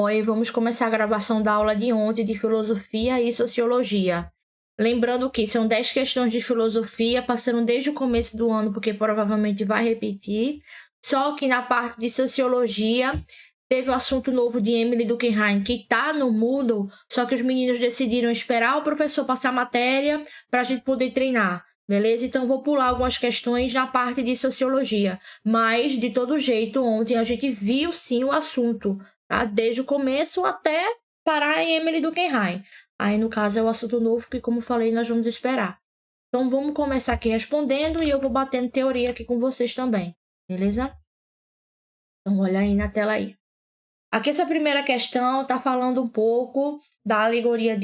Oi, vamos começar a gravação da aula de ontem de filosofia e sociologia. Lembrando que são 10 questões de filosofia, passando desde o começo do ano, porque provavelmente vai repetir. Só que na parte de sociologia, teve o assunto novo de Emily Durkheim, que está no Moodle, só que os meninos decidiram esperar o professor passar a matéria para a gente poder treinar. Beleza? Então, vou pular algumas questões na parte de sociologia. Mas, de todo jeito, ontem a gente viu sim o assunto. Tá? Desde o começo até parar em Emily Durkheim. Aí, no caso, é o assunto novo que, como falei, nós vamos esperar. Então, vamos começar aqui respondendo e eu vou batendo teoria aqui com vocês também. Beleza? Então, olha aí na tela aí. Aqui, essa primeira questão está falando um pouco da alegoria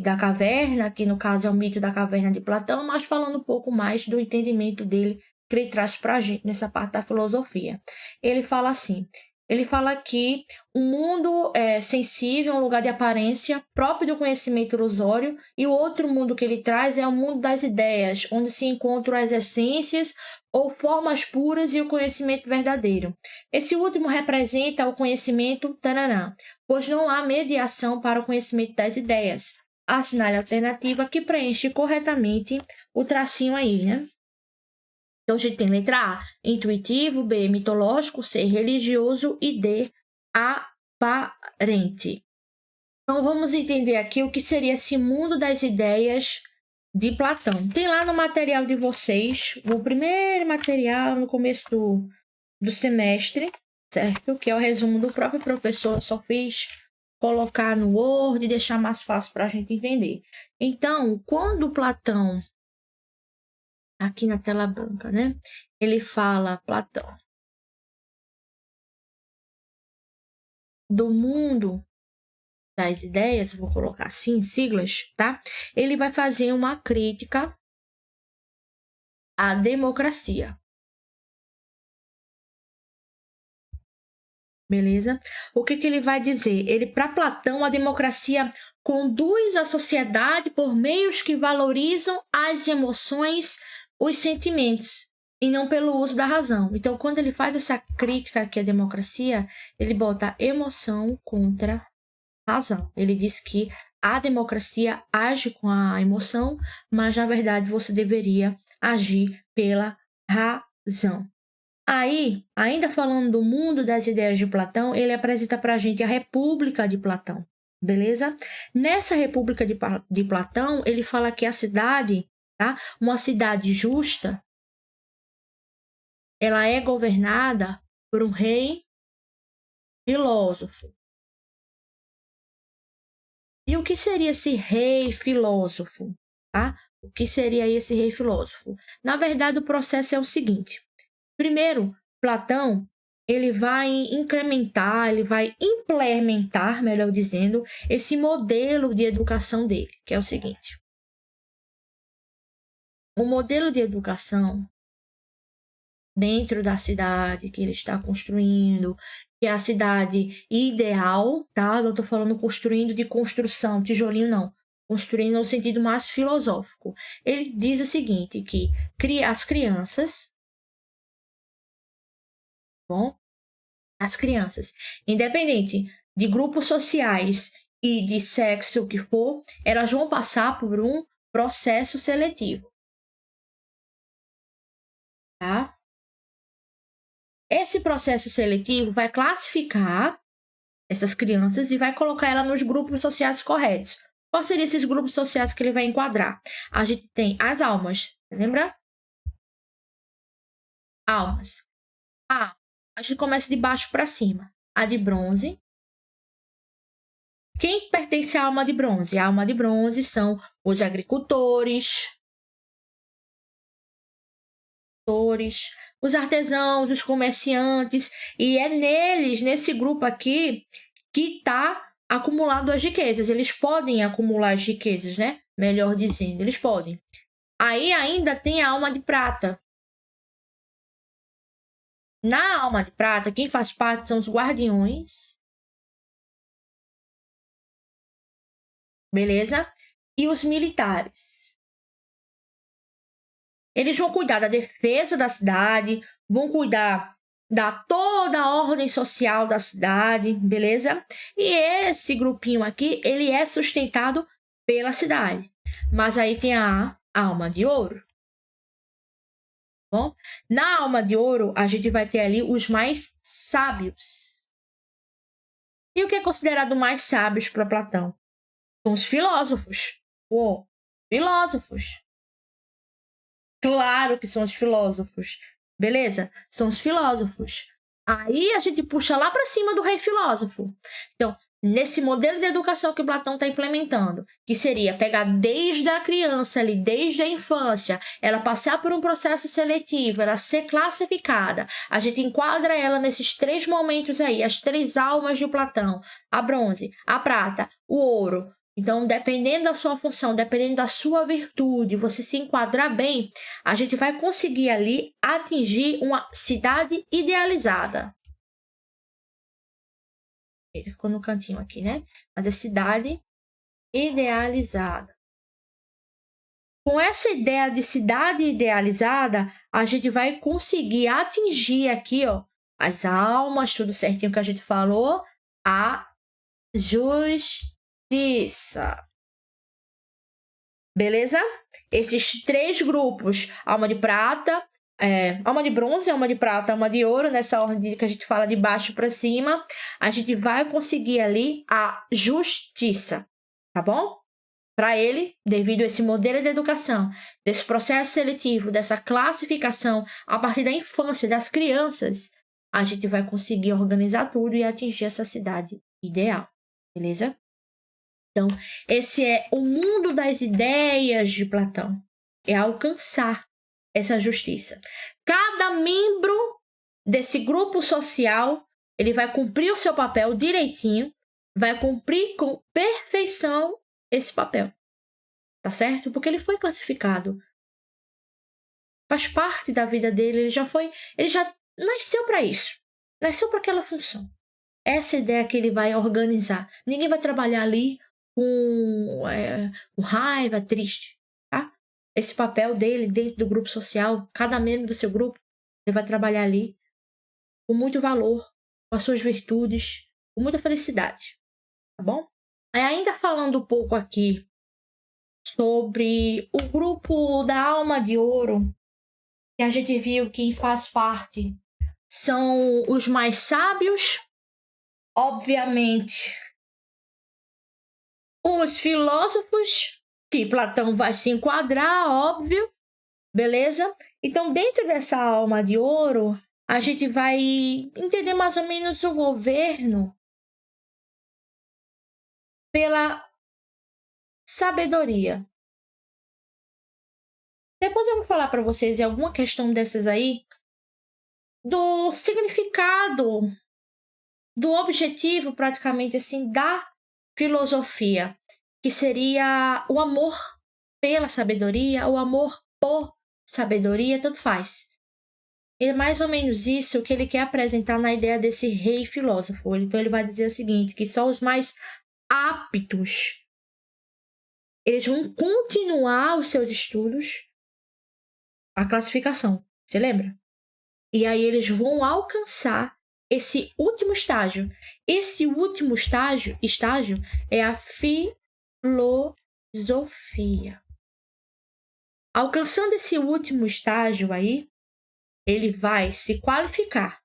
da caverna, que no caso é o mito da caverna de Platão, mas falando um pouco mais do entendimento dele que ele traz para a gente nessa parte da filosofia. Ele fala assim, ele fala que o mundo sensível é um lugar de aparência próprio do conhecimento ilusório, e o outro mundo que ele traz é o mundo das ideias, onde se encontram as essências ou formas puras e o conhecimento verdadeiro. Esse último representa o conhecimento tananã, pois não há mediação para o conhecimento das ideias. Assinale a alternativa que preenche corretamente o tracinho aí, né? Então, a gente tem letra A, intuitivo, B, mitológico, C, religioso e D, aparente. Então, vamos entender aqui o que seria esse mundo das ideias de Platão. Tem lá no material de vocês, o primeiro material no começo do semestre, certo? Que é o resumo do próprio professor, eu só fiz colocar no Word e deixar mais fácil para a gente entender. Então, quando Platão, aqui na tela branca, né? Ele fala, Platão, do mundo das ideias, vou colocar assim, em siglas, tá? Ele vai fazer uma crítica à democracia. Beleza? O que ele vai dizer? Ele, para Platão, a democracia conduz a sociedade por meios que valorizam as emoções, os sentimentos, e não pelo uso da razão. Então, quando ele faz essa crítica aqui à democracia, ele bota emoção contra razão. Ele diz que a democracia age com a emoção, mas, na verdade, você deveria agir pela razão. Aí, ainda falando do mundo das ideias de Platão, ele apresenta para a gente a República de Platão, beleza? Nessa República de Platão, ele fala que a cidade, tá? Uma cidade justa, ela é governada por um rei filósofo. E o que seria esse rei filósofo, tá? O que seria esse rei filósofo? Na verdade, o processo é o seguinte. Primeiro, Platão, ele vai incrementar, ele vai implementar, melhor dizendo, esse modelo de educação dele, que é o seguinte. O modelo de educação dentro da cidade que ele está construindo, que é a cidade ideal, tá? Não estou falando construindo de construção, tijolinho não. Construindo no sentido mais filosófico. Ele diz o seguinte, que as crianças, bom, as crianças, independente de grupos sociais e de sexo que for, elas vão passar por um processo seletivo. Tá? Esse processo seletivo vai classificar essas crianças e vai colocar ela nos grupos sociais corretos. Quais seriam esses grupos sociais que ele vai enquadrar? A gente tem as almas, lembra? Almas. A gente começa de baixo para cima. A de bronze. Quem pertence à alma de bronze? A alma de bronze são os agricultores, os artesãos, os comerciantes, e é neles, nesse grupo aqui, que está acumulado as riquezas. Eles podem acumular as riquezas, né? Melhor dizendo, eles podem. Aí ainda tem a alma de prata. Na alma de prata, quem faz parte são os guardiões. Beleza? E os militares. Eles vão cuidar da defesa da cidade, vão cuidar dá toda a ordem social da cidade, beleza? E esse grupinho aqui, ele é sustentado pela cidade. Mas aí tem a alma de ouro. Bom, na alma de ouro, a gente vai ter ali os mais sábios. E o que é considerado mais sábios para Platão? São os filósofos. Pô, filósofos. Claro que são os filósofos. Beleza? São os filósofos. Aí a gente puxa lá para cima do rei filósofo. Então, nesse modelo de educação que o Platão está implementando, que seria pegar desde a criança ali, desde a infância, ela passar por um processo seletivo, ela ser classificada, a gente enquadra ela nesses 3 momentos aí, as 3 almas de Platão, a bronze, a prata, o ouro. Então, dependendo da sua função, dependendo da sua virtude, você se enquadrar bem, a gente vai conseguir ali atingir uma cidade idealizada. Ele ficou no cantinho aqui, né? Mas é cidade idealizada. Com essa ideia de cidade idealizada, a gente vai conseguir atingir aqui, ó, as almas, tudo certinho que a gente falou, a justiça. Beleza? Esses 3 grupos, alma de prata, alma de bronze, alma de prata, alma de ouro, nessa ordem que a gente fala de baixo para cima, a gente vai conseguir ali a justiça, tá bom? Para ele, devido a esse modelo de educação, desse processo seletivo, dessa classificação a partir da infância, das crianças, a gente vai conseguir organizar tudo e atingir essa cidade ideal, beleza? Então, esse é o mundo das ideias de Platão. É alcançar essa justiça. Cada membro desse grupo social, ele vai cumprir o seu papel direitinho, vai cumprir com perfeição esse papel. Tá certo? Porque ele foi classificado. Faz parte da vida dele, ele já nasceu para isso. Nasceu para aquela função. Essa ideia que ele vai organizar. Ninguém vai trabalhar ali com raiva, triste, tá? Esse papel dele dentro do grupo social, cada membro do seu grupo, ele vai trabalhar ali com muito valor, com as suas virtudes, com muita felicidade, tá bom? Aí, ainda falando um pouco aqui sobre o grupo da alma de ouro, que a gente viu que faz parte são os mais sábios, obviamente, os filósofos, que Platão vai se enquadrar, óbvio, beleza? Então, dentro dessa alma de ouro, a gente vai entender mais ou menos o governo pela sabedoria. Depois eu vou falar para vocês em alguma questão dessas aí, do significado, do objetivo, praticamente assim, da filosofia, que seria o amor pela sabedoria, o amor por sabedoria, tanto faz. É mais ou menos isso que ele quer apresentar na ideia desse rei filósofo. Então ele vai dizer o seguinte, que só os mais aptos, eles vão continuar os seus estudos, a classificação, você lembra? E aí eles vão alcançar esse último estágio. Esse último estágio é a filosofia. Alcançando esse último estágio aí, ele vai se qualificar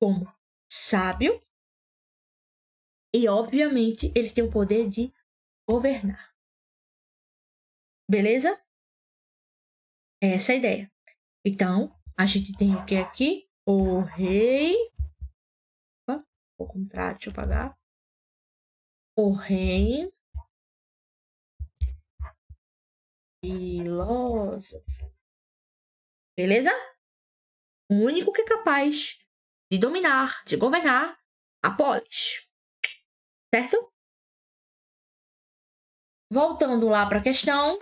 como sábio e, obviamente, ele tem o poder de governar. Beleza? Essa é a ideia. Então, a gente tem o que aqui? O rei. Vou comprar, deixa eu pagar. O rei filósofo. Beleza? O único que é capaz de dominar, de governar a polis. Certo? Voltando lá para a questão.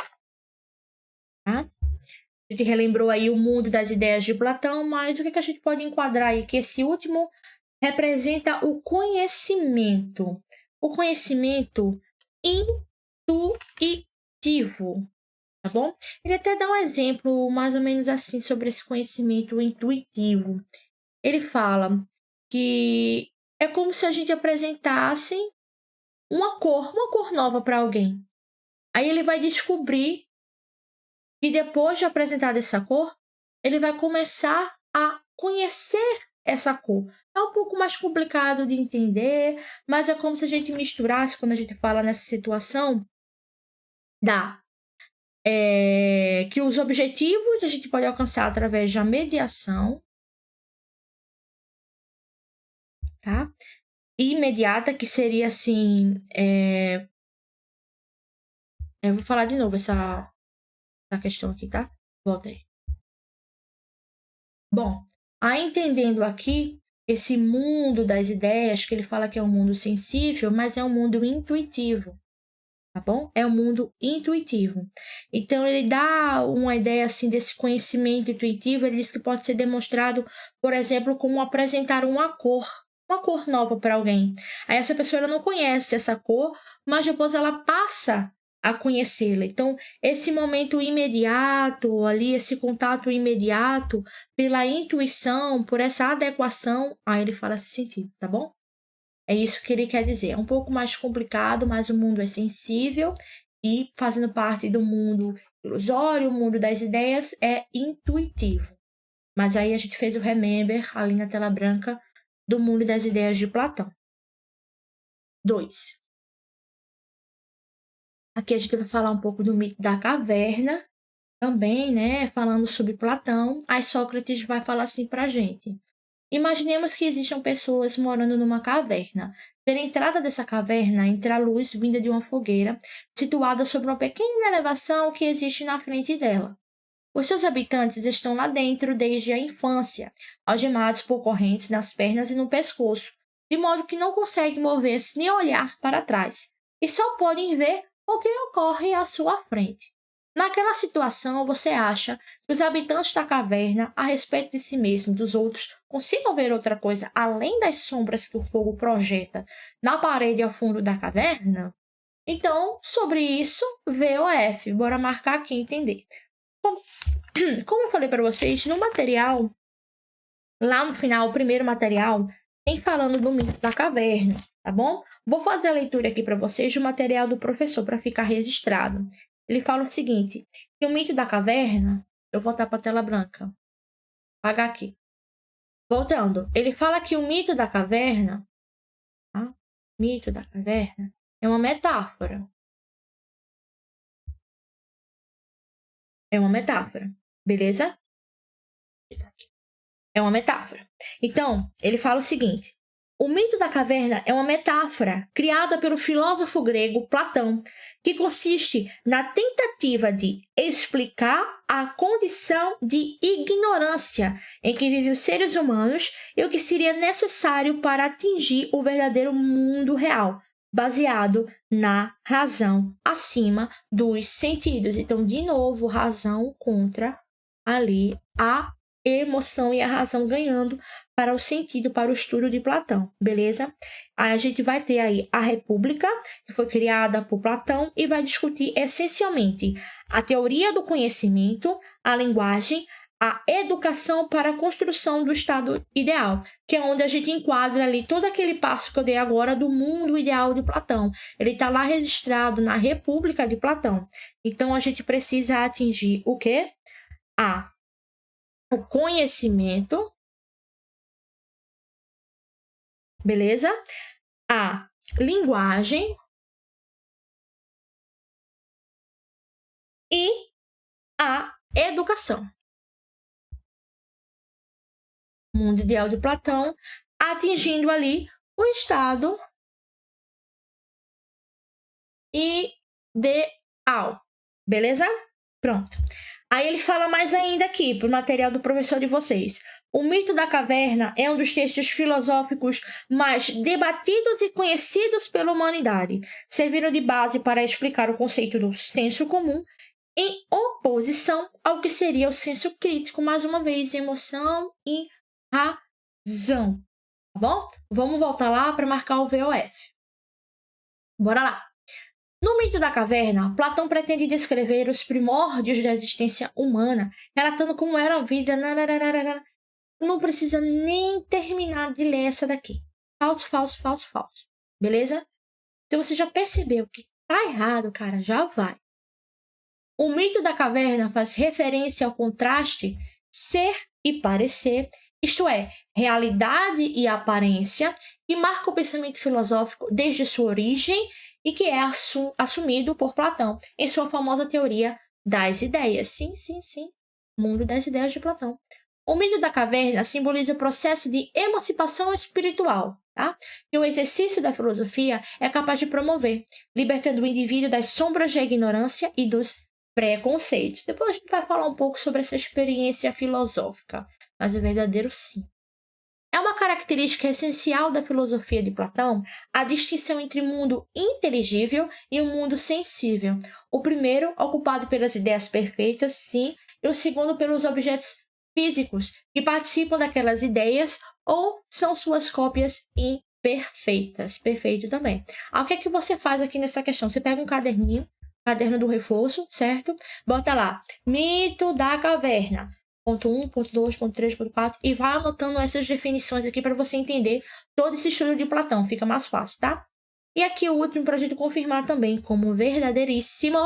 Tá? A gente relembrou aí o mundo das ideias de Platão, mas o que a gente pode enquadrar aí? Que esse último representa o conhecimento. O conhecimento intuitivo. Tá bom? Ele até dá um exemplo mais ou menos assim sobre esse conhecimento intuitivo. ele fala que é como se a gente apresentasse uma cor nova para alguém. Aí ele vai descobrir que depois de apresentar essa cor, ele vai começar a conhecer essa cor. É um pouco mais complicado de entender, mas é como se a gente misturasse, quando a gente fala nessa situação, que os objetivos a gente pode alcançar através da mediação, tá? Imediata, que seria assim, eu vou falar de novo essa questão aqui, tá? Volta aí. Bom, aí entendendo aqui esse mundo das ideias, que ele fala que é um mundo sensível, mas é um mundo intuitivo, tá bom? É um mundo intuitivo. Então, ele dá uma ideia, assim, desse conhecimento intuitivo, ele diz que pode ser demonstrado, por exemplo, como apresentar uma cor nova para alguém. Aí essa pessoa ela não conhece essa cor, mas depois ela passa a conhecê-la. Então, esse momento imediato ali, esse contato imediato, pela intuição, por essa adequação, aí ele fala esse sentido, tá bom? É isso que ele quer dizer. É um pouco mais complicado, mas o mundo é sensível e fazendo parte do mundo ilusório, o mundo das ideias, é intuitivo. Mas aí a gente fez o remember ali na tela branca do mundo das ideias de Platão. 2. Aqui a gente vai falar um pouco do mito da caverna, também, né? Falando sobre Platão. Aí Sócrates vai falar assim pra gente. Imaginemos que existam pessoas morando numa caverna. Pela entrada dessa caverna entra a luz vinda de uma fogueira, situada sobre uma pequena elevação que existe na frente dela. Os seus habitantes estão lá dentro desde a infância, algemados por correntes nas pernas e no pescoço, de modo que não conseguem mover-se nem olhar para trás, e só podem ver o que ocorre à sua frente. Naquela situação, você acha que os habitantes da caverna, a respeito de si mesmo e dos outros, consigam ver outra coisa além das sombras que o fogo projeta na parede ao fundo da caverna? Então, sobre isso, VOF. Bora marcar aqui e entender. Como eu falei para vocês, no material, lá no final, o primeiro material, tem falando do mito da caverna, tá bom? Vou fazer a leitura aqui para vocês do material do professor para ficar registrado. Ele fala o seguinte, que o mito da caverna... Eu vou voltar para a tela branca. Apagar aqui. Voltando. Ele fala que o mito da caverna... Tá? Mito da caverna é uma metáfora. É uma metáfora. Beleza? É uma metáfora. Então, ele fala o seguinte. O mito da caverna é uma metáfora criada pelo filósofo grego Platão, que consiste na tentativa de explicar a condição de ignorância em que vivem os seres humanos e o que seria necessário para atingir o verdadeiro mundo real, baseado na razão acima dos sentidos. Então, de novo, razão contra ali a emoção e a razão ganhando para o sentido, para o estudo de Platão, beleza? Aí a gente vai ter aí a República, que foi criada por Platão, e vai discutir essencialmente a teoria do conhecimento, a linguagem, a educação para a construção do estado ideal, que é onde a gente enquadra ali todo aquele passo que eu dei agora do mundo ideal de Platão. Ele está lá registrado na República de Platão. Então, a gente precisa atingir o quê? O conhecimento, beleza? A linguagem e a educação. Mundo ideal de Platão, atingindo ali o estado ideal, beleza? Pronto. Aí ele fala mais ainda aqui, para o material do professor de vocês. O mito da caverna é um dos textos filosóficos mais debatidos e conhecidos pela humanidade, servindo de base para explicar o conceito do senso comum em oposição ao que seria o senso crítico, mais uma vez, emoção e razão. Tá bom? Vamos voltar lá para marcar o VOF. Bora lá. No mito da caverna, Platão pretende descrever os primórdios da existência humana, relatando como era a vida Não precisa nem terminar de ler essa daqui. Falso, falso, falso, falso. Beleza? Se você já percebeu que tá errado, cara, já vai. O mito da caverna faz referência ao contraste ser e parecer, isto é, realidade e aparência, que marca o pensamento filosófico desde sua origem e que é assumido por Platão em sua famosa teoria das ideias. Sim, sim, sim. Mundo das ideias de Platão. O mito da caverna simboliza o processo de emancipação espiritual, tá? Que o exercício da filosofia é capaz de promover, libertando o indivíduo das sombras da ignorância e dos preconceitos. Depois a gente vai falar um pouco sobre essa experiência filosófica, mas é verdadeiro sim. É uma característica essencial da filosofia de Platão a distinção entre o mundo inteligível e o mundo sensível. O primeiro, ocupado pelas ideias perfeitas, sim, e o segundo pelos objetos físicos, que participam daquelas ideias ou são suas cópias imperfeitas. Perfeito também. O que é que você faz aqui nessa questão? Você pega um caderninho, caderno do reforço, certo? Bota lá, mito da caverna. Ponto 1, ponto 2, ponto 3, ponto 4, e vai anotando essas definições aqui para você entender todo esse estudo de Platão, fica mais fácil, tá? E aqui o último para a gente confirmar também como verdadeiríssimo.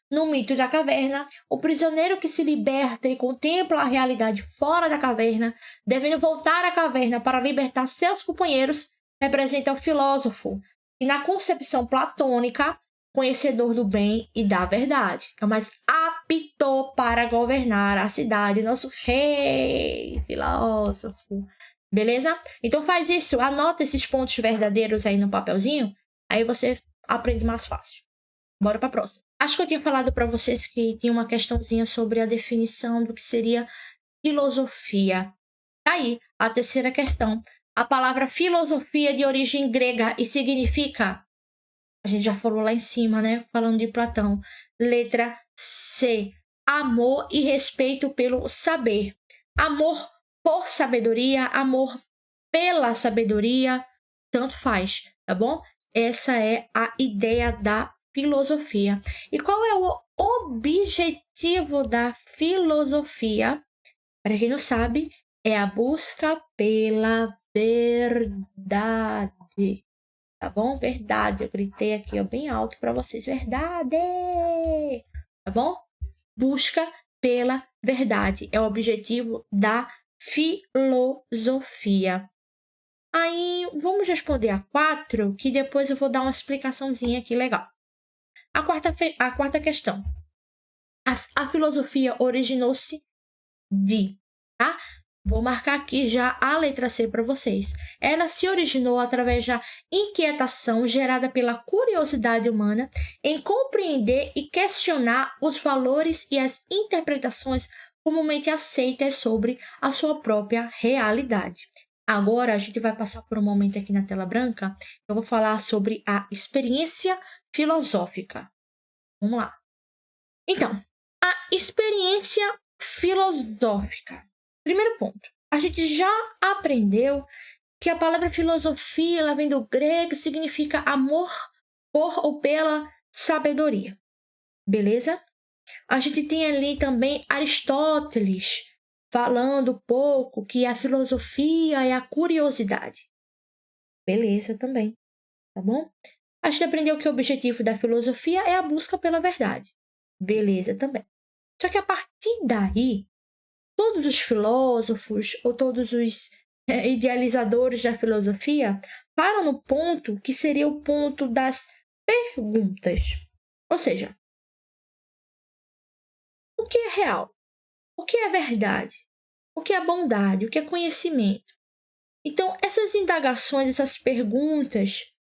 No mito da caverna, o prisioneiro que se liberta e contempla a realidade fora da caverna, devendo voltar à caverna para libertar seus companheiros, representa o filósofo, e na concepção platônica, conhecedor do bem e da verdade, é o mais apto para governar a cidade, nosso rei, filósofo. Beleza? Então faz isso, anota esses pontos verdadeiros aí no papelzinho, aí você aprende mais fácil. Bora para a próxima. Acho que eu tinha falado para vocês que tinha uma questãozinha sobre a definição do que seria filosofia. Tá aí a terceira questão. A palavra filosofia é de origem grega e significa, a gente já falou lá em cima, né? Falando de Platão. Letra C. Amor e respeito pelo saber. Amor por sabedoria, amor pela sabedoria, tanto faz, tá bom? Essa é a ideia da filosofia. E qual é o objetivo da filosofia? Para quem não sabe, é a busca pela verdade. Tá bom? Verdade. Eu gritei aqui ó, bem alto para vocês. Verdade! Tá bom? Busca pela verdade. É o objetivo da filosofia. Aí, vamos responder a 4, que depois eu vou dar uma explicaçãozinha aqui legal. A quarta questão. A filosofia originou-se de, tá? Vou marcar aqui já a letra C para vocês. Ela se originou através da inquietação gerada pela curiosidade humana em compreender e questionar os valores e as interpretações comumente aceitas sobre a sua própria realidade. Agora a gente vai passar por um momento aqui na tela branca. Eu vou falar sobre a experiência filosófica. Vamos lá. Então, a experiência filosófica. Primeiro ponto. A gente já aprendeu que a palavra filosofia ela vem do grego e significa amor por ou pela sabedoria. Beleza? A gente tem ali também Aristóteles falando um pouco que a filosofia é a curiosidade. Beleza também, tá bom? A gente aprendeu que o objetivo da filosofia é a busca pela verdade. Beleza também. Só que a partir daí, todos os filósofos ou todos os idealizadores da filosofia param no ponto que seria o ponto das perguntas. Ou seja, o que é real? O que é verdade? O que é bondade? O que é conhecimento? Então, essas indagações, essas perguntas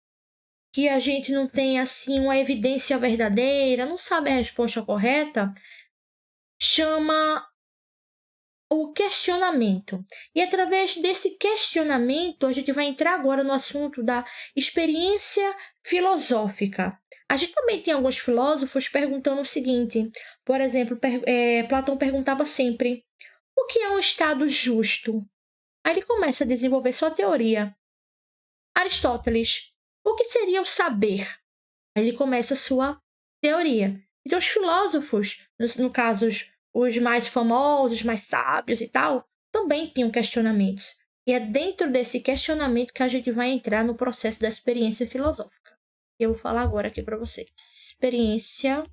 que a gente não tem assim uma evidência verdadeira, não sabe a resposta correta, chama o questionamento. E através desse questionamento, a gente vai entrar agora no assunto da experiência filosófica. A gente também tem alguns filósofos perguntando o seguinte, por exemplo, Platão perguntava sempre, o que é um estado justo? Aí ele começa a desenvolver sua teoria. Aristóteles, o que seria o saber? Aí ele começa a sua teoria. Então os filósofos, no caso os mais famosos, mais sábios e tal, também tinham questionamentos. E é dentro desse questionamento que a gente vai entrar no processo da experiência filosófica. Eu vou falar agora aqui para vocês. Experiência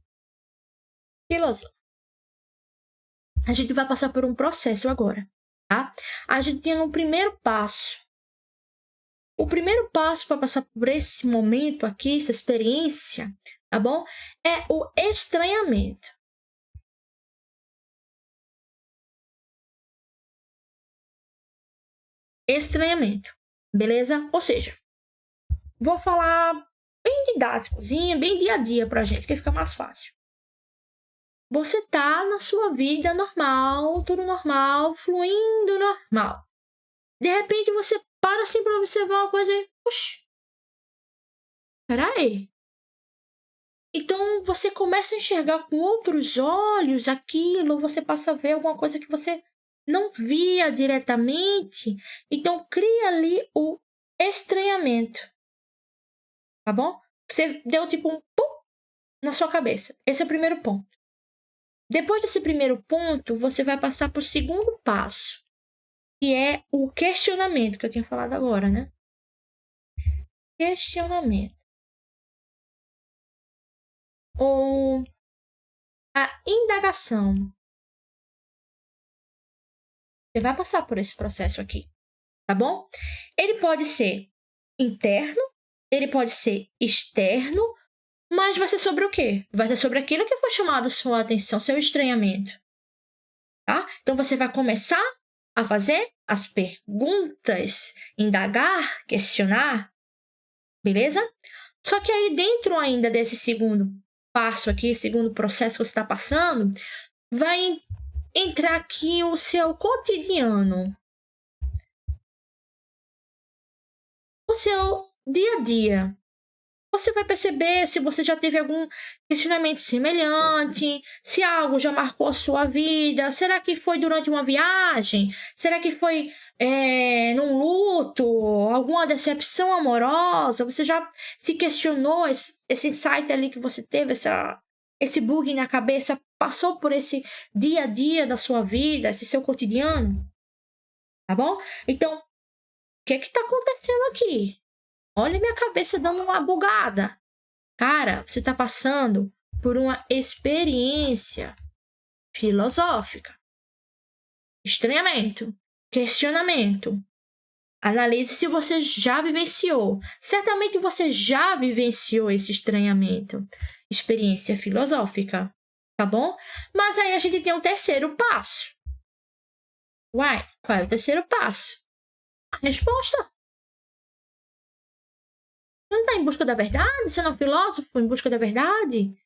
filosófica. A gente vai passar por um processo agora, tá? A gente tem um primeiro passo. O primeiro passo para passar por esse momento aqui, essa experiência, tá bom? É o estranhamento. Estranhamento, beleza? Ou seja, vou falar bem didáticozinho, bem dia a dia pra gente, que fica mais fácil. Você tá na sua vida normal, tudo normal, fluindo normal. De repente você para assim pra observar uma coisa e... Puxa, peraí. Então você começa a enxergar com outros olhos aquilo, você passa a ver alguma coisa que você não via diretamente. Então cria ali o estranhamento. Tá bom? Você deu tipo um pum na sua cabeça. Esse é o primeiro ponto. Depois desse primeiro ponto, você vai passar para o segundo passo, que é o questionamento, que eu tinha falado agora, né? Questionamento. Ou a indagação. Você vai passar por esse processo aqui, tá bom? Ele pode ser interno, ele pode ser externo, mas vai ser sobre o quê? Vai ser sobre aquilo que foi chamado sua atenção, seu estranhamento, tá? Então você vai começar a fazer as perguntas, indagar, questionar, beleza? Só que aí dentro ainda desse segundo passo aqui, segundo processo que você está passando, vai entrar aqui o seu cotidiano. O seu dia a dia. Você vai perceber se você já teve algum questionamento semelhante, se algo já marcou a sua vida. Será que foi durante uma viagem? Será que foi num luto? Alguma decepção amorosa? Você já se questionou esse insight ali que você teve, esse bug na cabeça? Passou por esse dia a dia da sua vida, esse seu cotidiano? Tá bom? Então, o que está acontecendo aqui? Olha minha cabeça dando uma bugada. Cara, você está passando por uma experiência filosófica. Estranhamento, questionamento. Analise se você já vivenciou. Certamente você já vivenciou esse estranhamento. Experiência filosófica, tá bom? Mas aí a gente tem um terceiro passo. Uai, qual é o terceiro passo? A resposta. Você não está em busca da verdade? Você não é um filósofo em busca da verdade?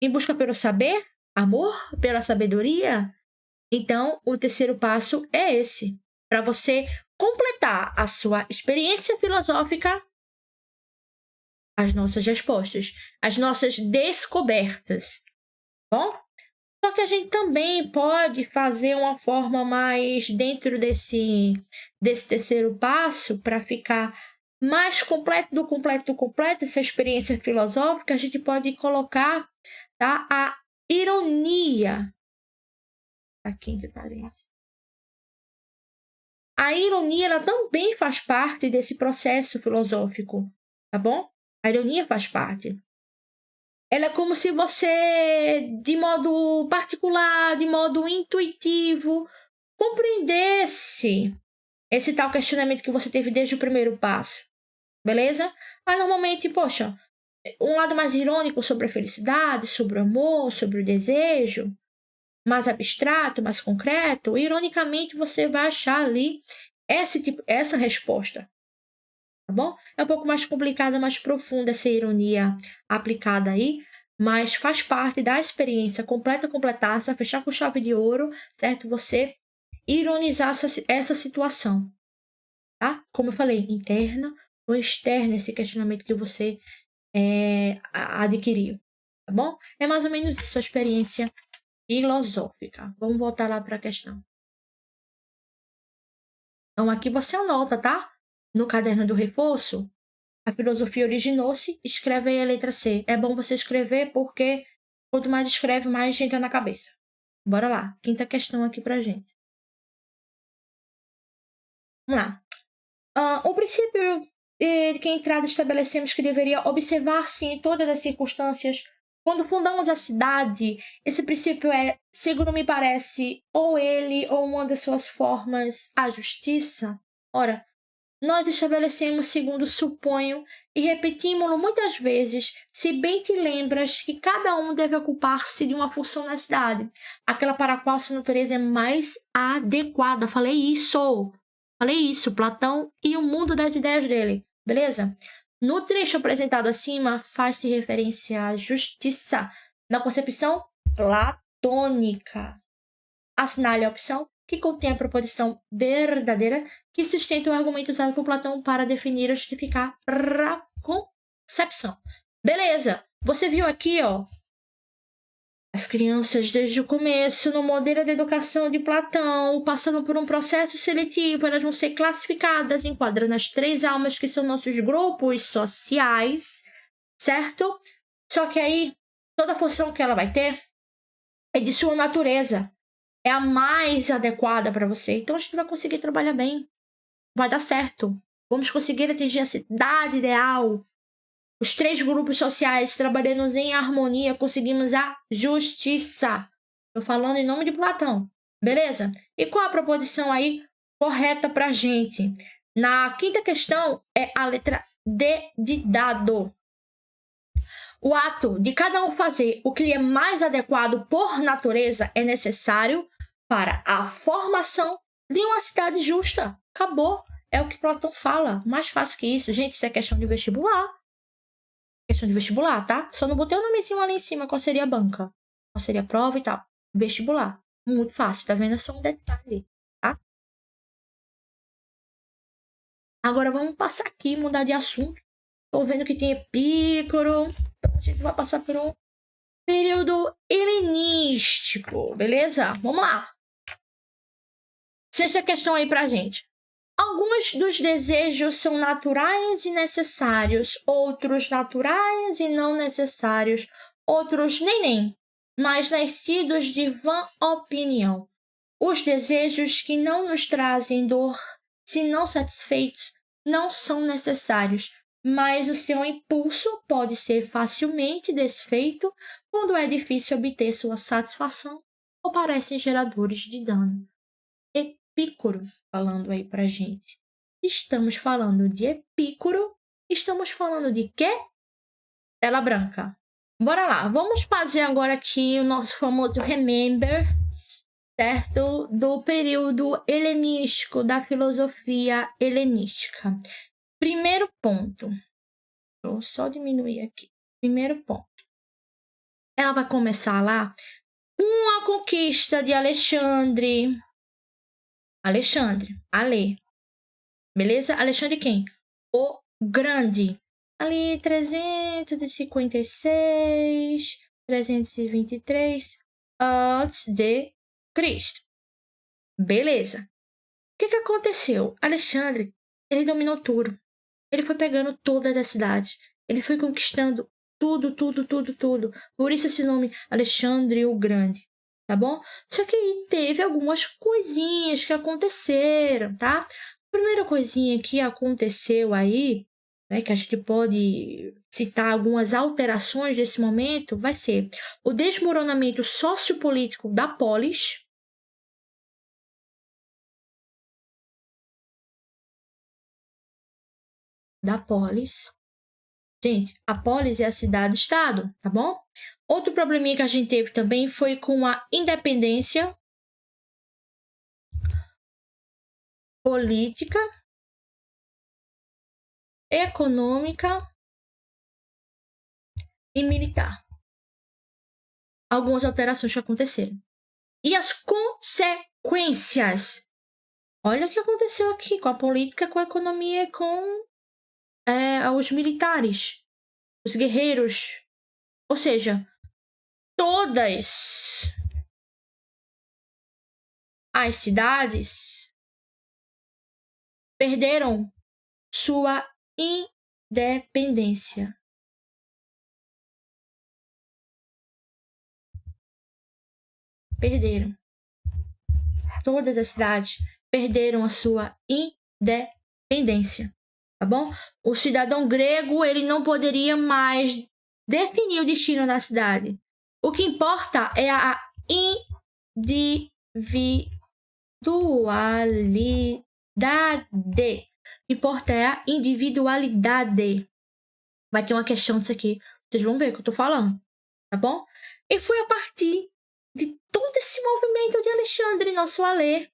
Em busca pelo saber? Amor? Pela sabedoria? Então, o terceiro passo é esse. Para você completar a sua experiência filosófica, as nossas respostas, as nossas descobertas. Bom? Só que a gente também pode fazer uma forma mais dentro desse terceiro passo para ficar mais completo do completo, essa experiência filosófica, a gente pode colocar, tá, a ironia. Aqui em detalhes. A ironia, ela também faz parte desse processo filosófico, tá bom? A ironia faz parte. Ela é como se você, de modo particular, de modo intuitivo, compreendesse esse tal questionamento que você teve desde o primeiro passo. Beleza? Mas normalmente, poxa, um lado mais irônico sobre a felicidade, sobre o amor, sobre o desejo, mais abstrato, mais concreto, ironicamente você vai achar ali essa resposta. Tá bom? É um pouco mais complicada, mais profunda essa ironia aplicada aí, mas faz parte da experiência completaça, fechar com chave de ouro, certo? Você ironizar essa situação, tá? Como eu falei, interna ou externa, esse questionamento que você adquiriu, tá bom? É mais ou menos isso, a experiência filosófica. Vamos voltar lá para a questão. Então, aqui você anota, tá? No caderno do reforço, a filosofia originou-se, escreve aí a letra C. É bom você escrever porque quanto mais escreve, mais entra na cabeça. Bora lá, quinta questão aqui pra gente. Vamos lá. O princípio de que a entrada estabelecemos que deveria observar, sim, todas as circunstâncias. Quando fundamos a cidade, esse princípio é, segundo me parece, ou ele ou uma das suas formas, a justiça. Ora, nós estabelecemos segundo suponho e repetimos-lo muitas vezes, se bem te lembras que cada um deve ocupar-se de uma função na cidade, aquela para a qual sua natureza é mais adequada. Falei isso, Platão e o mundo das ideias dele, beleza? No trecho apresentado acima, faz-se referência à justiça, na concepção platônica. Assinale a opção que contém a proposição verdadeira que sustenta o argumento usado por Platão para definir ou justificar a concepção. Beleza, você viu aqui, ó, as crianças desde o começo, no modelo de educação de Platão, passando por um processo seletivo, elas vão ser classificadas, enquadrando as 3 almas que são nossos grupos sociais, certo? Só que aí, toda função que ela vai ter é de sua natureza. É a mais adequada para você. Então, a gente vai conseguir trabalhar bem. Vai dar certo. Vamos conseguir atingir a cidade ideal. Os 3 grupos sociais trabalhando em harmonia, conseguimos a justiça. Estou falando em nome de Platão. Beleza? E qual a proposição aí correta para a gente? Na 5ª questão é a letra D de dado. O ato de cada um fazer o que lhe é mais adequado por natureza é necessário para a formação de uma cidade justa. Acabou. É o que Platão fala. Mais fácil que isso. Gente, isso é questão de vestibular. Questão de vestibular, tá? Só não botei o nomezinho ali em cima. Qual seria a banca? Qual seria a prova e tal. Vestibular. Muito fácil. Tá vendo? É só um detalhe, tá? Agora vamos passar aqui, mudar de assunto. Tô vendo que tem Epícoro. Então a gente vai passar por um período helenístico, beleza? Vamos lá. 6ª questão aí pra gente. Alguns dos desejos são naturais e necessários, outros naturais e não necessários, outros nem, mas nascidos de vã opinião. Os desejos que não nos trazem dor, se não satisfeitos, não são necessários, mas o seu impulso pode ser facilmente desfeito quando é difícil obter sua satisfação ou parecem geradores de dano. Epícoro falando aí pra gente. Estamos falando de Epícoro, estamos falando de quê? Tela branca. Bora lá, vamos fazer agora aqui o nosso famoso remember, certo? Do período helenístico, da filosofia helenística. Primeiro ponto. Vou só diminuir aqui. Primeiro ponto. Ela vai começar lá com a conquista de Alexandre. Ale. Beleza? Alexandre quem? O Grande. Ali 356, 323 antes de Cristo. Beleza. O que aconteceu? Alexandre, ele dominou tudo. Ele foi pegando todas as cidades. Ele foi conquistando tudo. Por isso esse nome, Alexandre o Grande. Tá bom? Só que aí teve algumas coisinhas que aconteceram, tá? A primeira coisinha que aconteceu aí, né, que a gente pode citar algumas alterações desse momento, vai ser o desmoronamento sociopolítico da polis. Gente, a polis é a cidade-estado, tá bom? Outro probleminha que a gente teve também foi com a independência política, econômica e militar. Algumas alterações que aconteceram. E as consequências? Olha o que aconteceu aqui com a política, com a economia e com os militares, os guerreiros. Ou seja, todas as cidades perderam sua independência. Perderam. Todas as cidades perderam a sua independência, tá bom? O cidadão grego, ele não poderia mais definir o destino da cidade. O que importa é a individualidade. O que importa é a individualidade. Vai ter uma questão disso aqui. Vocês vão ver o que eu tô falando, tá bom? E foi a partir de todo esse movimento de Alexandre, nosso Alê,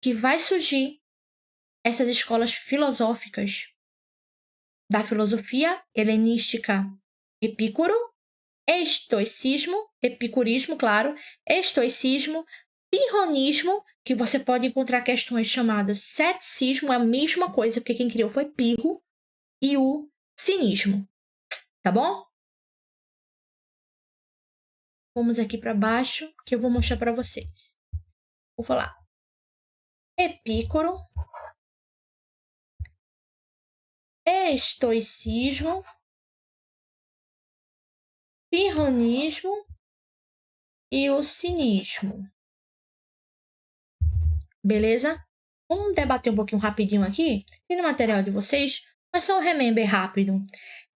que vai surgir essas escolas filosóficas da filosofia helenística. Epicuro, estoicismo, epicurismo, claro, estoicismo, pirronismo, que você pode encontrar questões chamadas ceticismo, é a mesma coisa, porque quem criou foi Pirro, e o cinismo, tá bom? Vamos aqui para baixo, que eu vou mostrar para vocês. Vou falar Epicuro, estoicismo, pirronismo e o cinismo. Beleza? Vamos debater um pouquinho rapidinho aqui. Tem no material de vocês, mas só um remember rápido.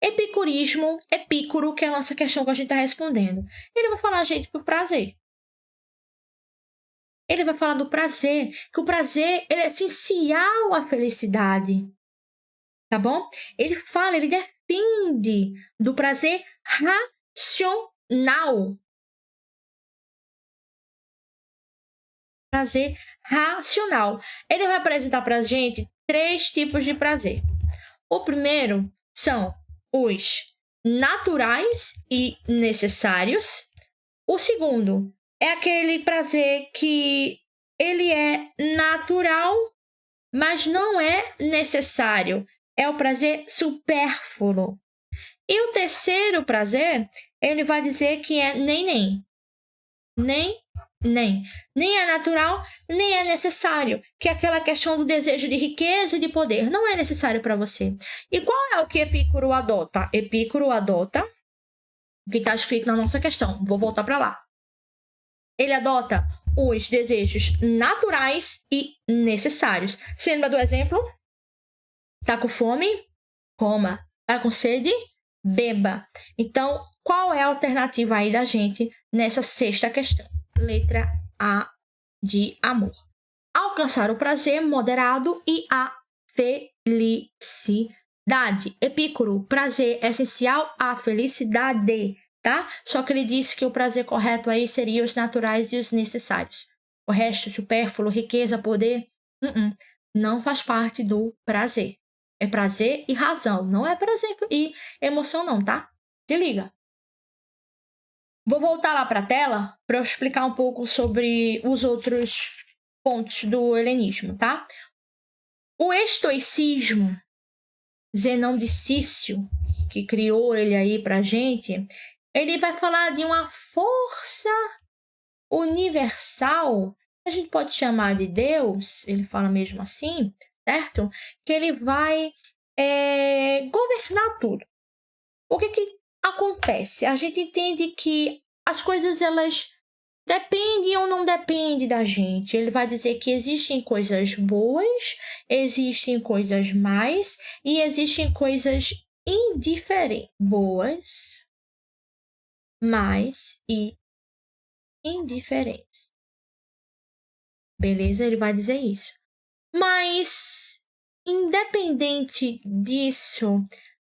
Epicurismo, Epicuro, que é a nossa questão que a gente está respondendo. Ele vai falar, gente, do prazer. Ele vai falar do prazer, que o prazer ele é essencial à felicidade. Tá bom? Ele fala, ele defende do prazer racional. Prazer racional. Ele vai apresentar para a gente 3 tipos de prazer. O primeiro são os naturais e necessários. O segundo é aquele prazer que ele é natural, mas não é necessário. É o prazer supérfluo. E o terceiro prazer, ele vai dizer que é nem. Nem é natural, nem é necessário. Que é aquela questão do desejo de riqueza e de poder. Não é necessário para você. E qual é o que Epicuro adota? Epicuro adota o que está escrito na nossa questão. Vou voltar para lá. Ele adota os desejos naturais e necessários. Você lembra do exemplo? Tá com fome? Coma. Tá com sede? Beba. Então, qual é a alternativa aí da gente nessa 6ª questão? Letra A de amor. Alcançar o prazer moderado e a felicidade. Epicuro, prazer essencial à felicidade, tá? Só que ele disse que o prazer correto aí seria os naturais e os necessários. O resto, supérfluo, riqueza, poder, não faz parte do prazer. É prazer e razão, não é prazer e emoção não, tá? Se liga. Vou voltar lá para a tela para eu explicar um pouco sobre os outros pontos do helenismo, tá? O estoicismo, Zenão de Cício, que criou ele aí pra gente, ele vai falar de uma força universal, a gente pode chamar de Deus, ele fala mesmo assim, certo? Que ele vai governar tudo. O que acontece? A gente entende que as coisas, elas dependem ou não dependem da gente. Ele vai dizer que existem coisas boas, existem coisas más e existem coisas indiferentes. Boas, más e indiferentes. Beleza? Ele vai dizer isso. Mas, independente disso,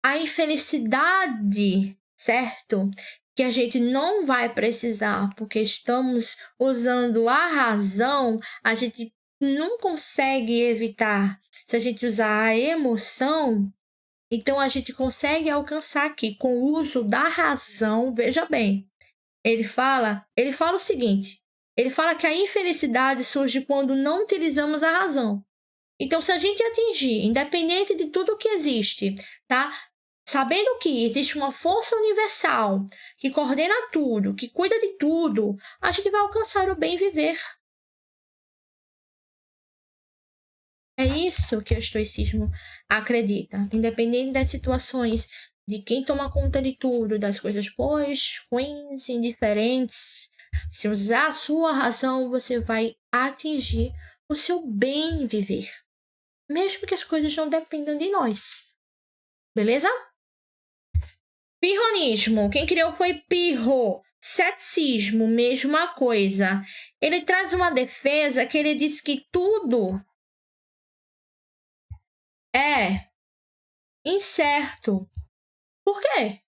a infelicidade, certo? Que a gente não vai precisar porque estamos usando a razão, a gente não consegue evitar. Se a gente usar a emoção, então a gente consegue alcançar aqui com o uso da razão. Veja bem, ele fala o seguinte, ele fala que a infelicidade surge quando não utilizamos a razão. Então, se a gente atingir, independente de tudo que existe, tá? Sabendo que existe uma força universal que coordena tudo, que cuida de tudo, a gente vai alcançar o bem viver. É isso que o estoicismo acredita. Independente das situações, de quem toma conta de tudo, das coisas boas, ruins, indiferentes, se usar a sua razão, você vai atingir o seu bem viver, mesmo que as coisas não dependam de nós. Beleza? Pirronismo. Quem criou foi Pirro. Ceticismo, mesma coisa. Ele traz uma defesa que ele diz que tudo é incerto. Por quê?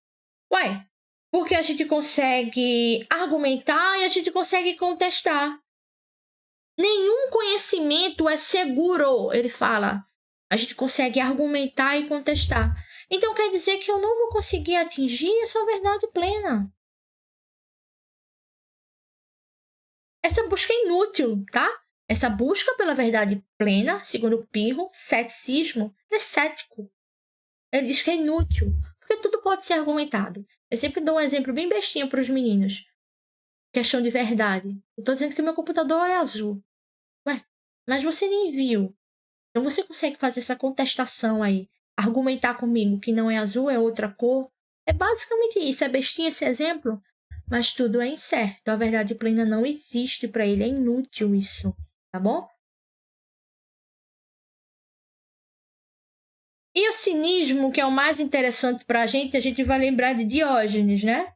Ué, porque a gente consegue argumentar e a gente consegue contestar. Nenhum conhecimento é seguro, ele fala. A gente consegue argumentar e contestar. Então quer dizer que eu não vou conseguir atingir essa verdade plena. Essa busca é inútil, tá? Essa busca pela verdade plena, segundo Pirro, ceticismo, é cético. Ele diz que é inútil, porque tudo pode ser argumentado. Eu sempre dou um exemplo bem bestinho para os meninos. Questão de verdade. Eu estou dizendo que meu computador é azul. Ué, mas você nem viu. Então você consegue fazer essa contestação aí, argumentar comigo que não é azul, é outra cor. É basicamente isso, é bestinha esse exemplo, mas tudo é incerto. A verdade plena não existe para ele, é inútil isso, tá bom? E o cinismo, que é o mais interessante para a gente vai lembrar de Diógenes, né?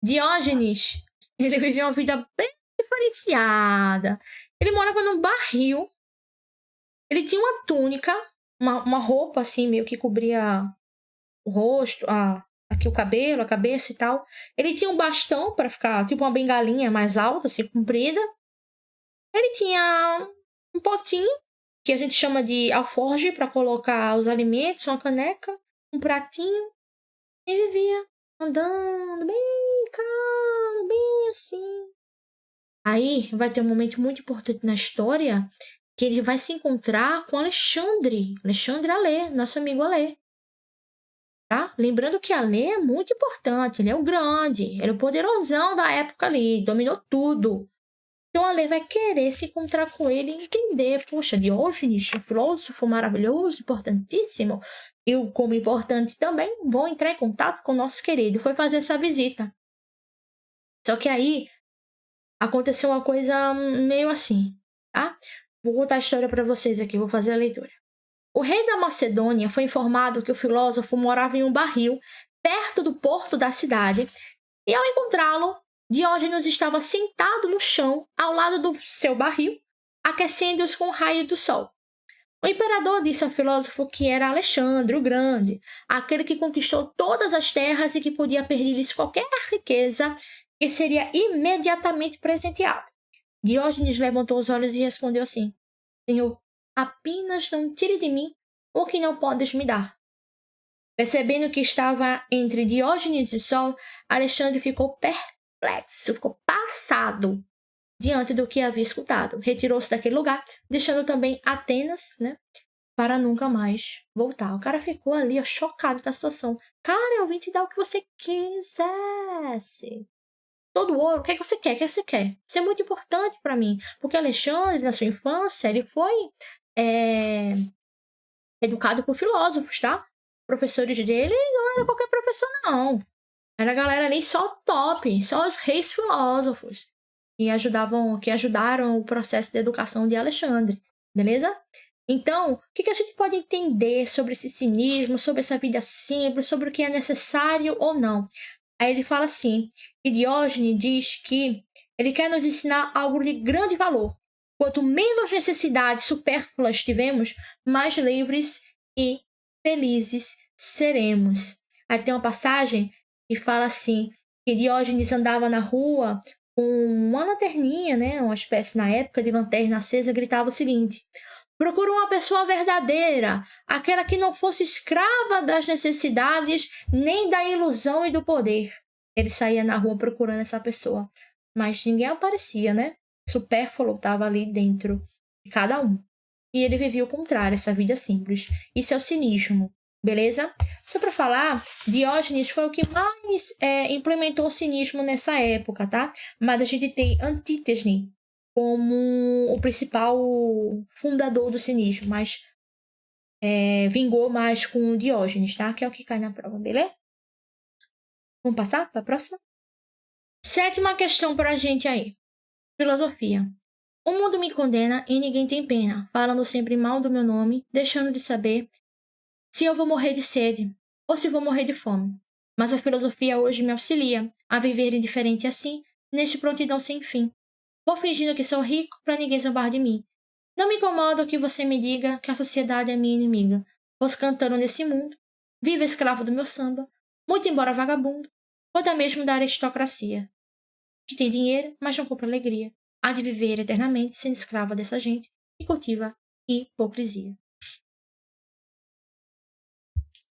Diógenes, ele viveu uma vida bem diferenciada. Ele morava num barril. Ele tinha uma túnica, uma roupa assim, meio que cobria o rosto, aqui o cabelo, a cabeça e tal. Ele tinha um bastão para ficar, tipo uma bengalinha mais alta, assim, comprida. Ele tinha um potinho, que a gente chama de alforge, para colocar os alimentos, uma caneca, um pratinho. E vivia andando bem calmo, bem assim. Aí vai ter um momento muito importante na história, que ele vai se encontrar com Alexandre Alê, nosso amigo Alê. Tá? Lembrando que Alê é muito importante, ele é o grande, ele é o poderosão da época ali, dominou tudo. Então Alê vai querer se encontrar com ele e entender, poxa, Diógenes, um filósofo maravilhoso, importantíssimo, eu, como importante também, vou entrar em contato com o nosso querido. Foi fazer essa visita. Só que aí aconteceu uma coisa meio assim, tá? Vou contar a história para vocês aqui, vou fazer a leitura. O rei da Macedônia foi informado que o filósofo morava em um barril perto do porto da cidade, e ao encontrá-lo, Diógenes estava sentado no chão ao lado do seu barril, aquecendo-os com o raio do sol. O imperador disse ao filósofo que era Alexandre o Grande, aquele que conquistou todas as terras e que podia perder-lhes qualquer riqueza e seria imediatamente presenteado. Diógenes levantou os olhos e respondeu assim: Senhor, apenas não tire de mim o que não podes me dar. Percebendo que estava entre Diógenes e o sol, Alexandre ficou perplexo, ficou passado diante do que havia escutado. Retirou-se daquele lugar, deixando também Atenas, né, para nunca mais voltar. O cara ficou ali, ó, chocado com a situação. Cara, eu vim te dar o que você quisesse. Todo o ouro, o que, é que você quer? O que você quer? Isso é muito importante para mim. Porque Alexandre, na sua infância, ele foi educado por filósofos, tá? Professores dele não era qualquer professor, não. Era a galera ali só top, só os reis filósofos que ajudaram o processo de educação de Alexandre, beleza? Então, o que a gente pode entender sobre esse cinismo, sobre essa vida simples, sobre o que é necessário ou não? Aí ele fala assim, e Diógenes diz que ele quer nos ensinar algo de grande valor. Quanto menos necessidades supérfluas tivermos, mais livres e felizes seremos. Aí tem uma passagem que fala assim, que Diógenes andava na rua com uma lanterninha, né, uma espécie na época de lanterna acesa, gritava o seguinte: procura uma pessoa verdadeira, aquela que não fosse escrava das necessidades, nem da ilusão e do poder. Ele saía na rua procurando essa pessoa, mas ninguém aparecia, né? Supérfluo estava ali dentro de cada um. E ele vivia o contrário, essa vida simples. Isso é o cinismo, beleza? Só para falar, Diógenes foi o que mais implementou o cinismo nessa época, tá? Mas a gente tem Antítenes como o principal fundador do cinismo, mas vingou mais com Diógenes, tá? Que é o que cai na prova, beleza? Vamos passar para a próxima? 7ª questão para a gente aí. Filosofia. O mundo me condena e ninguém tem pena, falando sempre mal do meu nome, deixando de saber se eu vou morrer de sede ou se vou morrer de fome. Mas a filosofia hoje me auxilia a viver indiferente assim, neste prontidão sem fim. Vou fingindo que sou rico para ninguém zombar de mim. Não me incomoda que você me diga que a sociedade é minha inimiga, pois cantando nesse mundo, vivo escravo do meu samba, muito embora vagabundo, ou até mesmo da aristocracia, que tem dinheiro, mas não compra alegria. Há de viver eternamente sendo escrava dessa gente que cultiva hipocrisia.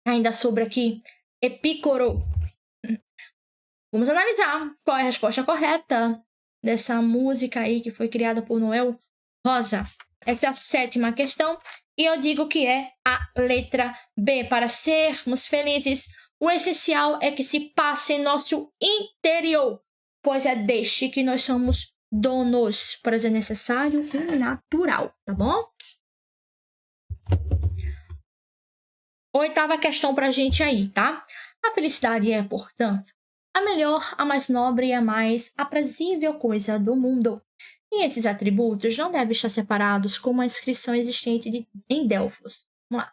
Ainda sobre aqui, Epícoro. Vamos analisar qual é a resposta correta dessa música aí que foi criada por Noel Rosa. Essa é a 7ª questão e eu digo que é a letra B. Para sermos felizes, o essencial é que se passe em nosso interior, pois é deste que nós somos donos, pois é necessário e natural, tá bom? 8ª questão pra gente aí, tá? A felicidade é, portanto, a melhor, a mais nobre e a mais aprazível coisa do mundo. E esses atributos não devem estar separados como a inscrição existente em Delfos. Vamos lá.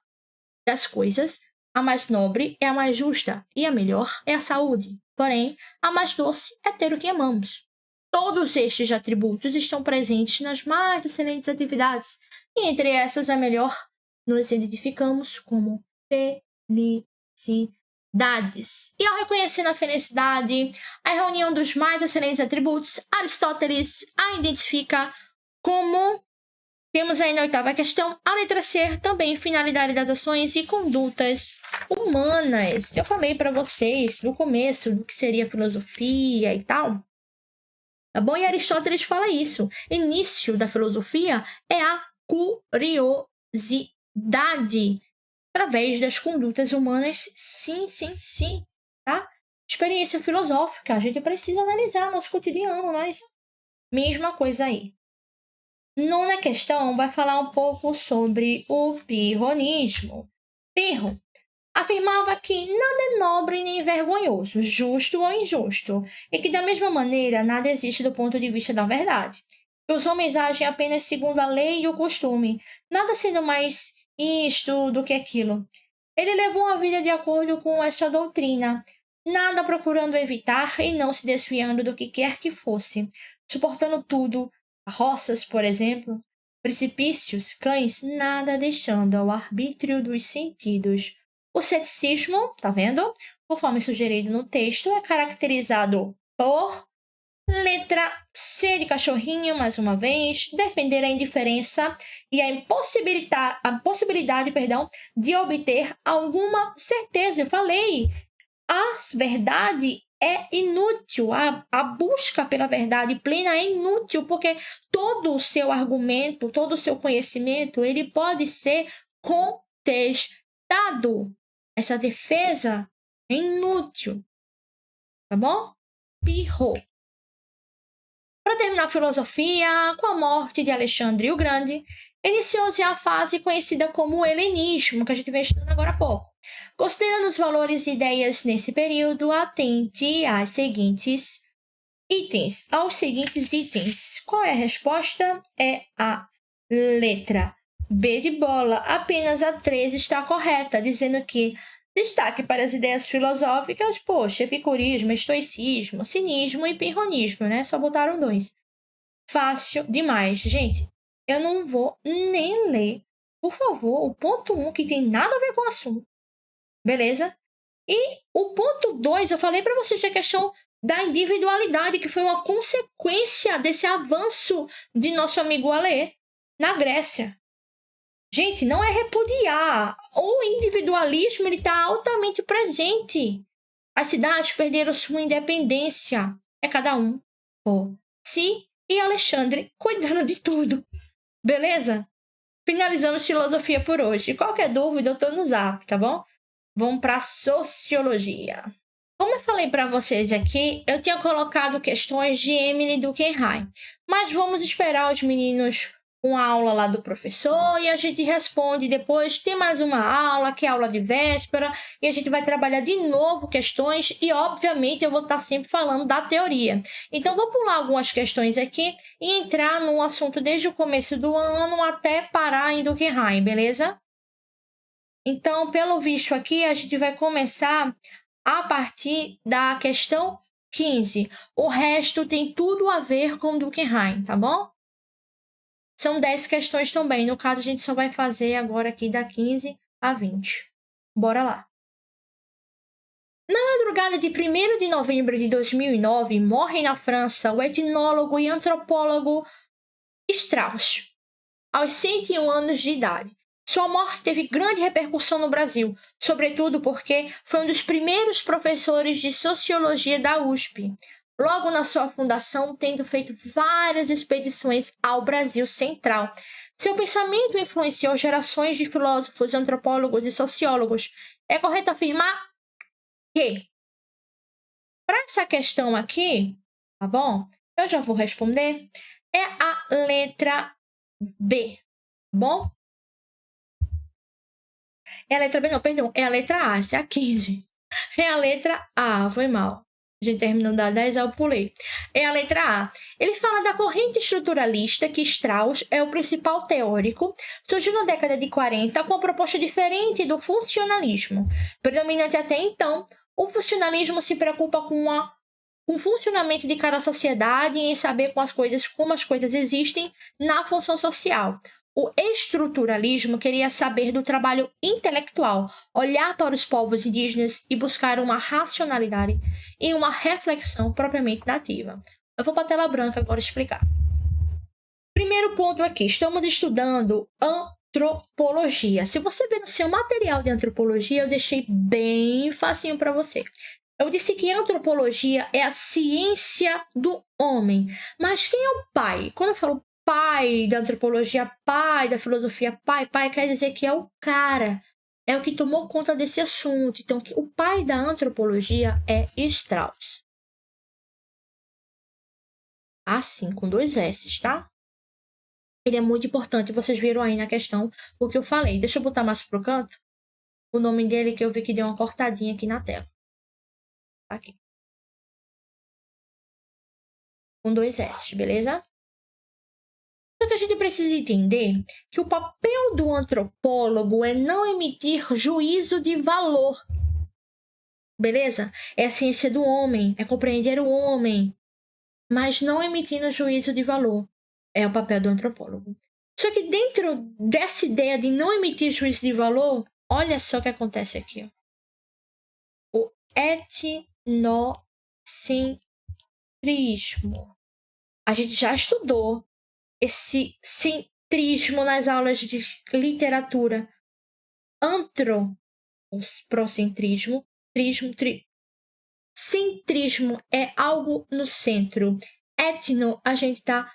Das coisas, a mais nobre é a mais justa e a melhor é a saúde. Porém, a mais doce é ter o que amamos. Todos estes atributos estão presentes nas mais excelentes atividades, e entre essas a melhor nos identificamos como felicidades. E ao reconhecer na felicidade a reunião dos mais excelentes atributos, Aristóteles a identifica como, temos aí na 8ª questão, a letra C, também finalidade das ações e condutas humanas. Eu falei para vocês no começo do que seria filosofia e tal. Tá bom? E Aristóteles fala isso. Início da filosofia é a curiosidade. Através das condutas humanas, sim, tá? Experiência filosófica, a gente precisa analisar nosso cotidiano, mas mesma coisa aí. 9ª questão vai falar um pouco sobre o pirronismo. Pirro afirmava que nada é nobre nem vergonhoso, justo ou injusto, e que da mesma maneira nada existe do ponto de vista da verdade. Que os homens agem apenas segundo a lei e o costume, nada sendo mais isto do que aquilo. Ele levou uma vida de acordo com esta doutrina, nada procurando evitar e não se desfiando do que quer que fosse, suportando tudo, carroças, por exemplo, precipícios, cães, nada deixando ao arbítrio dos sentidos. O ceticismo, tá vendo? Conforme sugerido no texto, é caracterizado por letra C de cachorrinho, mais uma vez, defender a indiferença e a possibilidade, de obter alguma certeza. Eu falei, a verdade é inútil, a busca pela verdade plena é inútil, porque todo o seu argumento, todo o seu conhecimento, ele pode ser contestado. Essa defesa é inútil, tá bom? Pirro. Para terminar a filosofia, com a morte de Alexandre o Grande, iniciou-se a fase conhecida como o helenismo, que a gente vem estudando agora há pouco. Considerando os valores e ideias nesse período, atente aos seguintes itens. Qual é a resposta? É a letra B de bola. Apenas a 3 está correta, dizendo que destaque para as ideias filosóficas, epicurismo, estoicismo, cinismo e pirronismo, né? Só botaram 2. Fácil demais. Gente, eu não vou nem ler, por favor, o ponto 1, que tem nada a ver com o assunto. Beleza? E o ponto 2, eu falei para vocês da questão da individualidade, que foi uma consequência desse avanço de nosso amigo Alê na Grécia. Gente, não é repudiar. O individualismo está altamente presente. As cidades perderam sua independência. É cada um por si e Alexandre cuidando de tudo. Beleza? Finalizamos filosofia por hoje. Qualquer dúvida, eu tô no Zap, tá bom? Vamos para sociologia. Como eu falei para vocês aqui, eu tinha colocado questões de Emily Durkheim, mas vamos esperar os meninos com a aula lá do professor e a gente responde depois. Tem mais uma aula, que é a aula de véspera, e a gente vai trabalhar de novo questões e, obviamente, eu vou estar sempre falando da teoria. Então, vou pular algumas questões aqui e entrar no assunto desde o começo do ano até parar em Durkheim, beleza? Então, pelo visto aqui, a gente vai começar a partir da questão 15. O resto tem tudo a ver com Durkheim, tá bom? São 10 questões também. No caso, a gente só vai fazer agora aqui da 15 a 20. Bora lá. Na madrugada de 1º de novembro de 2009, morre na França o etnólogo e antropólogo Strauss, aos 101 anos de idade. Sua morte teve grande repercussão no Brasil, sobretudo porque foi um dos primeiros professores de sociologia da USP. Logo na sua fundação, tendo feito várias expedições ao Brasil Central. Seu pensamento influenciou gerações de filósofos, antropólogos e sociólogos. É correto afirmar que, para essa questão aqui, tá bom? Eu já vou responder. É a letra B, tá bom? É a letra B, não, perdão. É a letra A, essa é a 15. É a letra A, foi mal. A gente terminou da 10, eu pulei. É a letra A. Ele fala da corrente estruturalista, que Strauss é o principal teórico, surgiu na década de 40 com uma proposta diferente do funcionalismo. Predominante até então, o funcionalismo se preocupa com o funcionamento de cada sociedade e em saber como as coisas existem na função social. O estruturalismo queria saber do trabalho intelectual, olhar para os povos indígenas e buscar uma racionalidade e uma reflexão propriamente nativa. Eu vou para a tela branca agora explicar. Primeiro ponto aqui, estamos estudando antropologia. Se você ver no seu material de antropologia, eu deixei bem facinho para você. Eu disse que antropologia é a ciência do homem. Mas quem é o pai? Quando eu falo pai da antropologia, pai da filosofia, pai quer dizer que é o cara, é o que tomou conta desse assunto. Então, o pai da antropologia é Strauss. Assim, com 2 S, tá? Ele é muito importante, vocês viram aí na questão o que eu falei. Deixa eu botar mais pro canto o nome dele, que eu vi que deu uma cortadinha aqui na tela. Aqui. Com 2 S, beleza? Só que a gente precisa entender que o papel do antropólogo é não emitir juízo de valor. Beleza? É a ciência do homem, é compreender o homem, mas não emitindo juízo de valor. É o papel do antropólogo. Só que dentro dessa ideia de não emitir juízo de valor, olha só o que acontece aqui. Ó. O etnocentrismo. A gente já estudou esse centrismo nas aulas de literatura. Antroprocentrismo. Centrismo é algo no centro. Etno, a gente está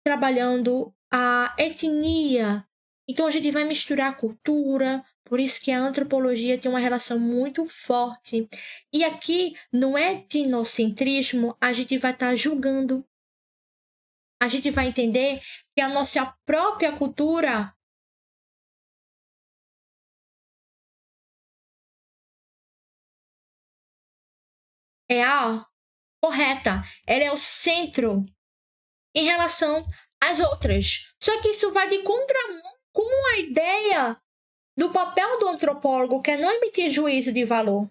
trabalhando a etnia. Então, a gente vai misturar a cultura. Por isso que a antropologia tem uma relação muito forte. E aqui, no etnocentrismo, a gente vai estar julgando. A gente vai entender que a nossa própria cultura é a correta. Ela é o centro em relação às outras. Só que isso vai de contramão com a ideia do papel do antropólogo, que é não emitir juízo de valor.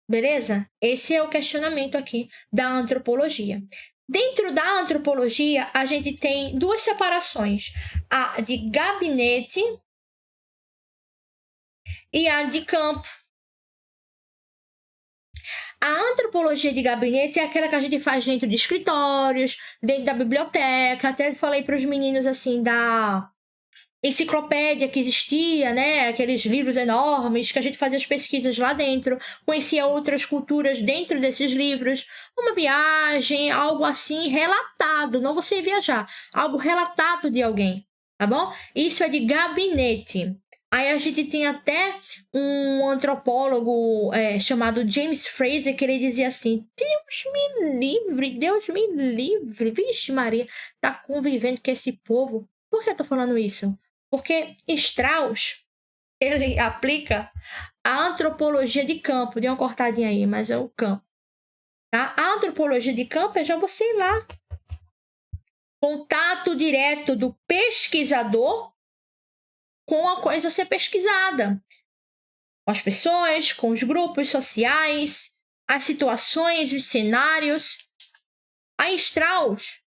Beleza? Esse é o questionamento aqui da antropologia. Dentro da antropologia, a gente tem 2 separações. A de gabinete e a de campo. A antropologia de gabinete é aquela que a gente faz dentro de escritórios, dentro da biblioteca. Até falei para os meninos assim da enciclopédia que existia, né? Aqueles livros enormes que a gente fazia as pesquisas lá dentro, conhecia outras culturas dentro desses livros, uma viagem, algo assim relatado, não você viajar, algo relatado de alguém, tá bom? Isso é de gabinete. Aí a gente tem até um antropólogo chamado James Fraser, que ele dizia assim, Deus me livre, vixe Maria, tá convivendo com esse povo. Por que eu tô falando isso? Porque Strauss, ele aplica a antropologia de campo. Dei uma cortadinha aí, mas é o campo. Tá? A antropologia de campo é já você ir lá. Contato direto do pesquisador com a coisa a ser pesquisada. Com as pessoas, com os grupos sociais, as situações, os cenários. Aí Strauss,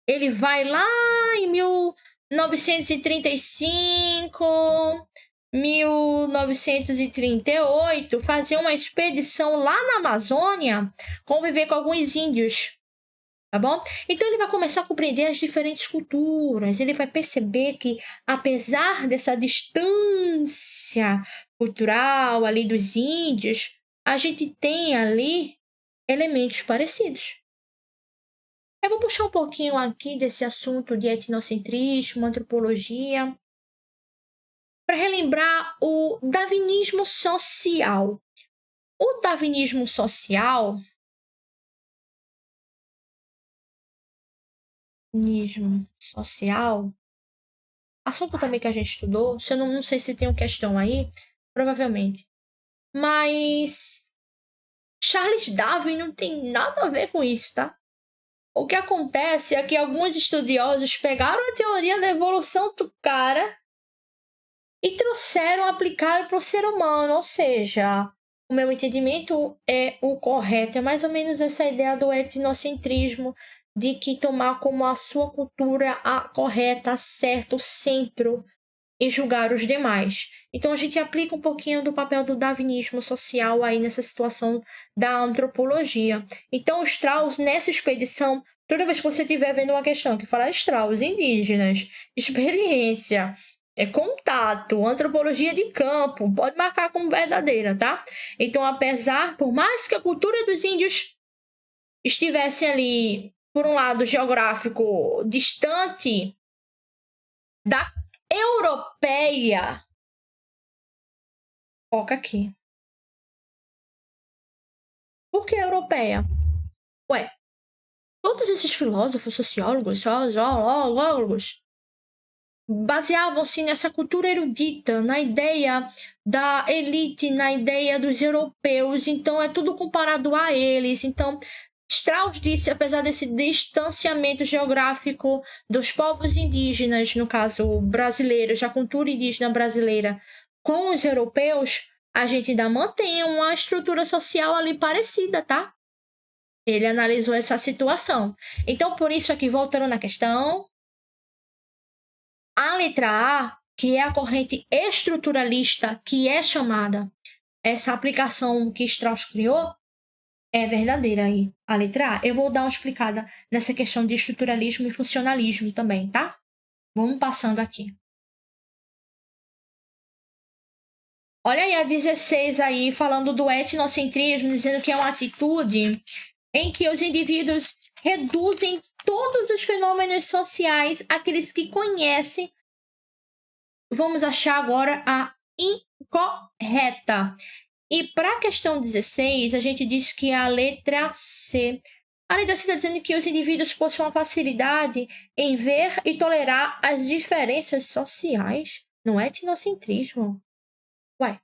ele vai lá em 1935, 1938, fazer uma expedição lá na Amazônia, conviver com alguns índios. Tá bom? Então ele vai começar a compreender as diferentes culturas, ele vai perceber que apesar dessa distância cultural ali dos índios, a gente tem ali elementos parecidos. Eu vou puxar um pouquinho aqui desse assunto de etnocentrismo, antropologia, para relembrar o darwinismo social. O darwinismo social assunto também que a gente estudou, eu não sei se tem uma questão aí, provavelmente. Mas Charles Darwin não tem nada a ver com isso, tá? O que acontece é que alguns estudiosos pegaram a teoria da evolução do cara e trouxeram, aplicaram para o ser humano, ou seja, o meu entendimento é o correto, é mais ou menos essa ideia do etnocentrismo, de que tomar como a sua cultura a correta, a certa, o centro e julgar os demais. Então a gente aplica um pouquinho do papel do darwinismo social aí nessa situação da antropologia. Então Strauss, nessa expedição, toda vez que você estiver vendo uma questão que fala Strauss, indígenas, experiência, contato, antropologia de campo, pode marcar como verdadeira, tá? Então, por mais que a cultura dos índios estivesse ali, por um lado geográfico, distante da europeia, foca aqui. Por que europeia? Ué, todos esses filósofos, sociólogos, baseavam-se nessa cultura erudita, na ideia da elite, na ideia dos europeus, então é tudo comparado a eles. Então, Strauss disse, apesar desse distanciamento geográfico dos povos indígenas, no caso brasileiros, da cultura indígena brasileira, com os europeus, a gente ainda mantém uma estrutura social ali parecida, tá? Ele analisou essa situação. Então, por isso aqui, voltando na questão, a letra A, que é a corrente estruturalista, que é chamada essa aplicação que Strauss criou, é verdadeira aí, a letra A. Eu vou dar uma explicada nessa questão de estruturalismo e funcionalismo também, tá? Vamos passando aqui. Olha aí a 16 aí, falando do etnocentrismo, dizendo que é uma atitude em que os indivíduos reduzem todos os fenômenos sociais àqueles que conhecem. Vamos achar agora a incorreta. E para a questão 16, a gente diz que é a letra C. A letra C está dizendo que os indivíduos possuem uma facilidade em ver e tolerar as diferenças sociais. Não é etnocentrismo. Ué,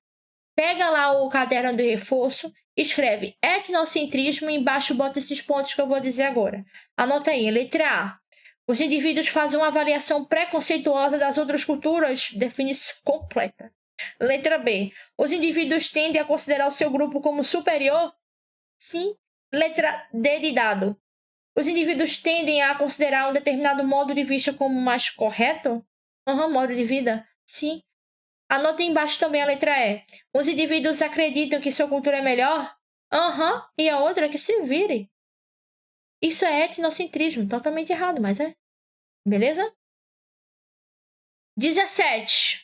pega lá o caderno de reforço, escreve etnocentrismo e embaixo bota esses pontos que eu vou dizer agora. Anota aí, letra A. Os indivíduos fazem uma avaliação preconceituosa das outras culturas, definição completa. Letra B. Os indivíduos tendem a considerar o seu grupo como superior? Sim. Letra D de dado. Os indivíduos tendem a considerar um determinado modo de vista como mais correto? Modo de vida? Sim. Anota embaixo também a letra E. Os indivíduos acreditam que sua cultura é melhor? E a outra é que se vire. Isso é etnocentrismo, totalmente errado, mas é. Beleza? 17.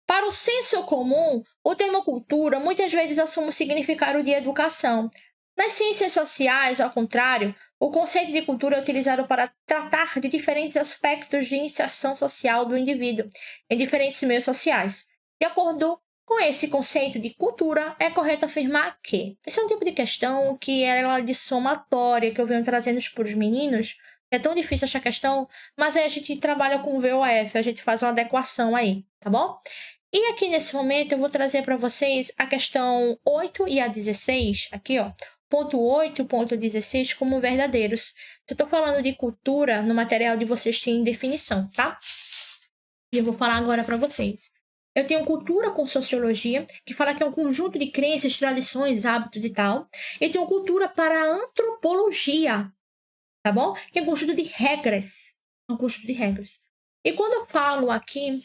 Para o senso comum, o termo cultura muitas vezes assume o significado de educação. Nas ciências sociais, ao contrário, o conceito de cultura é utilizado para tratar de diferentes aspectos de inserção social do indivíduo em diferentes meios sociais. De acordo com esse conceito de cultura, é correto afirmar que esse é um tipo de questão que ela é de somatória, que eu venho trazendo para os meninos. É tão difícil essa questão, mas aí a gente trabalha com o VOF, a gente faz uma adequação aí, tá bom? E aqui nesse momento eu vou trazer para vocês a questão 8 e a 16, aqui ó, ponto 8 e ponto 16 como verdadeiros. Se eu estou falando de cultura, no material de vocês tem definição, tá? E eu vou falar agora para vocês. Eu tenho cultura com sociologia, que fala que é um conjunto de crenças, tradições, hábitos e tal. Eu tenho cultura para a antropologia, tá bom? Que é um conjunto de regras. Um conjunto de regras. E quando eu falo aqui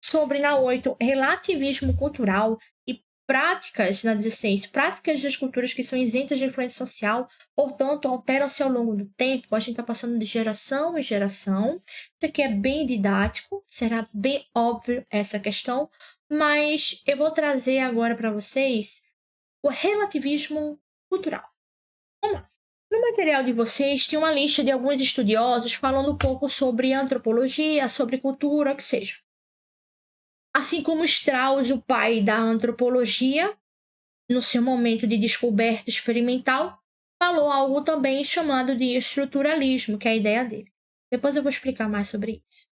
sobre, na 8, relativismo cultural e práticas, na 16, práticas das culturas que são isentas de influência social, portanto, alteram-se ao longo do tempo. A gente está passando de geração em geração. Isso aqui é bem didático, será bem óbvio essa questão, mas eu vou trazer agora para vocês o relativismo cultural. Vamos lá. No material de vocês tem uma lista de alguns estudiosos falando um pouco sobre antropologia, sobre cultura, que seja. Assim como Strauss, o pai da antropologia, no seu momento de descoberta experimental, falou algo também chamado de estruturalismo, que é a ideia dele. Depois eu vou explicar mais sobre isso.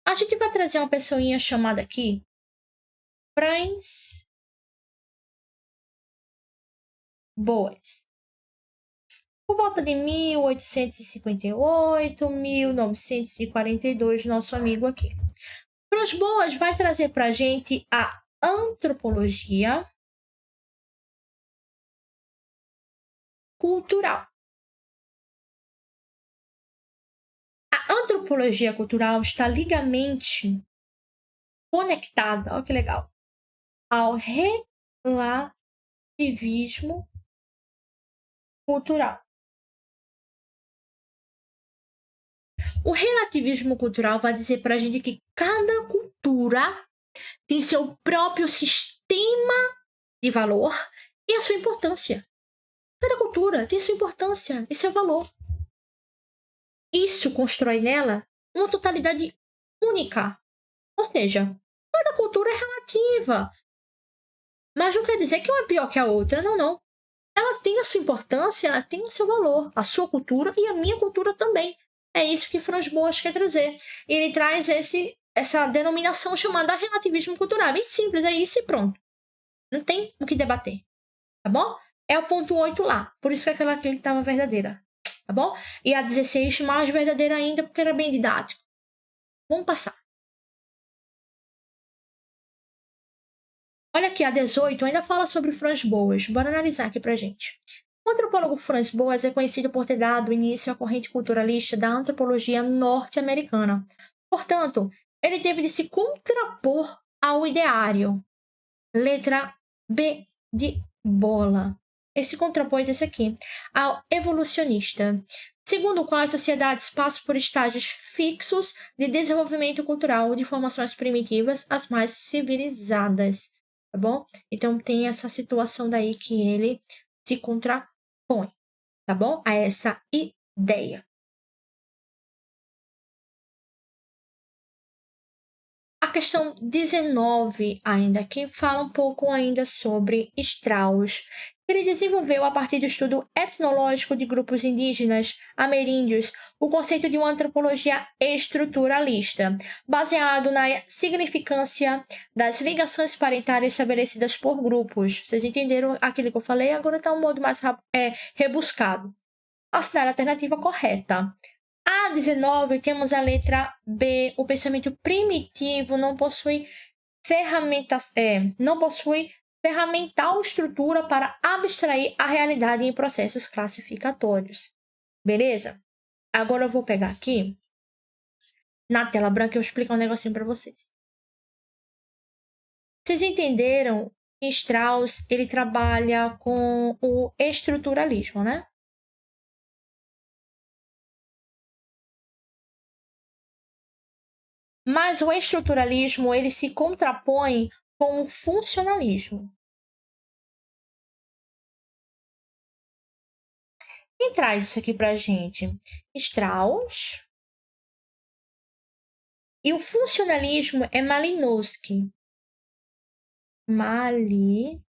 A gente vai trazer uma pessoinha chamada aqui Franz Boas. Por volta de 1858, 1942, nosso amigo aqui. Franz Boas vai trazer para a gente a antropologia cultural. A antropologia cultural está ligamente conectada, olha que legal, ao relativismo cultural. O relativismo cultural vai dizer para a gente que cada cultura tem seu próprio sistema de valor e a sua importância. Cada cultura tem sua importância e seu valor. Isso constrói nela uma totalidade única. Ou seja, cada cultura é relativa. Mas não quer dizer que uma é pior que a outra. Não, não. Ela tem a sua importância, ela tem o seu valor. A sua cultura e a minha cultura também. É isso que Franz Boas quer trazer. Ele traz essa denominação chamada relativismo cultural. Bem simples, é isso e pronto. Não tem o que debater. Tá bom? É o ponto 8 lá. Por isso que aquela aqui estava verdadeira. Tá bom? E a 16 mais verdadeira ainda, porque era bem didático. Vamos passar. Olha aqui, a 18 ainda fala sobre Franz Boas. Bora analisar aqui pra gente. O antropólogo Franz Boas é conhecido por ter dado início à corrente culturalista da antropologia norte-americana. Portanto, ele teve de se contrapor ao ideário. Letra B de bola. Esse contrapôs esse aqui, ao evolucionista, segundo o qual as sociedades passam por estágios fixos de desenvolvimento cultural de formações primitivas às mais civilizadas. Tá bom? Então tem essa situação daí que ele se contrapõe, tá bom? A essa ideia. A questão 19 ainda aqui fala um pouco ainda sobre Strauss. Ele desenvolveu, a partir do estudo etnológico de grupos indígenas ameríndios, o conceito de uma antropologia estruturalista, baseado na significância das ligações parentais estabelecidas por grupos. Vocês entenderam aquilo que eu falei? Agora está um modo mais rebuscado. Assinar a alternativa correta. A 19, temos a letra B. O pensamento primitivo não possui ferramental estrutura para abstrair a realidade em processos classificatórios. Beleza? Agora eu vou pegar aqui, na tela branca, e eu vou explicar um negocinho para vocês. Vocês entenderam que Strauss, ele trabalha com o estruturalismo, né? Mas o estruturalismo, ele se contrapõe com o funcionalismo. Quem traz isso aqui pra gente? Strauss. E o funcionalismo é Malinowski. Malinowski,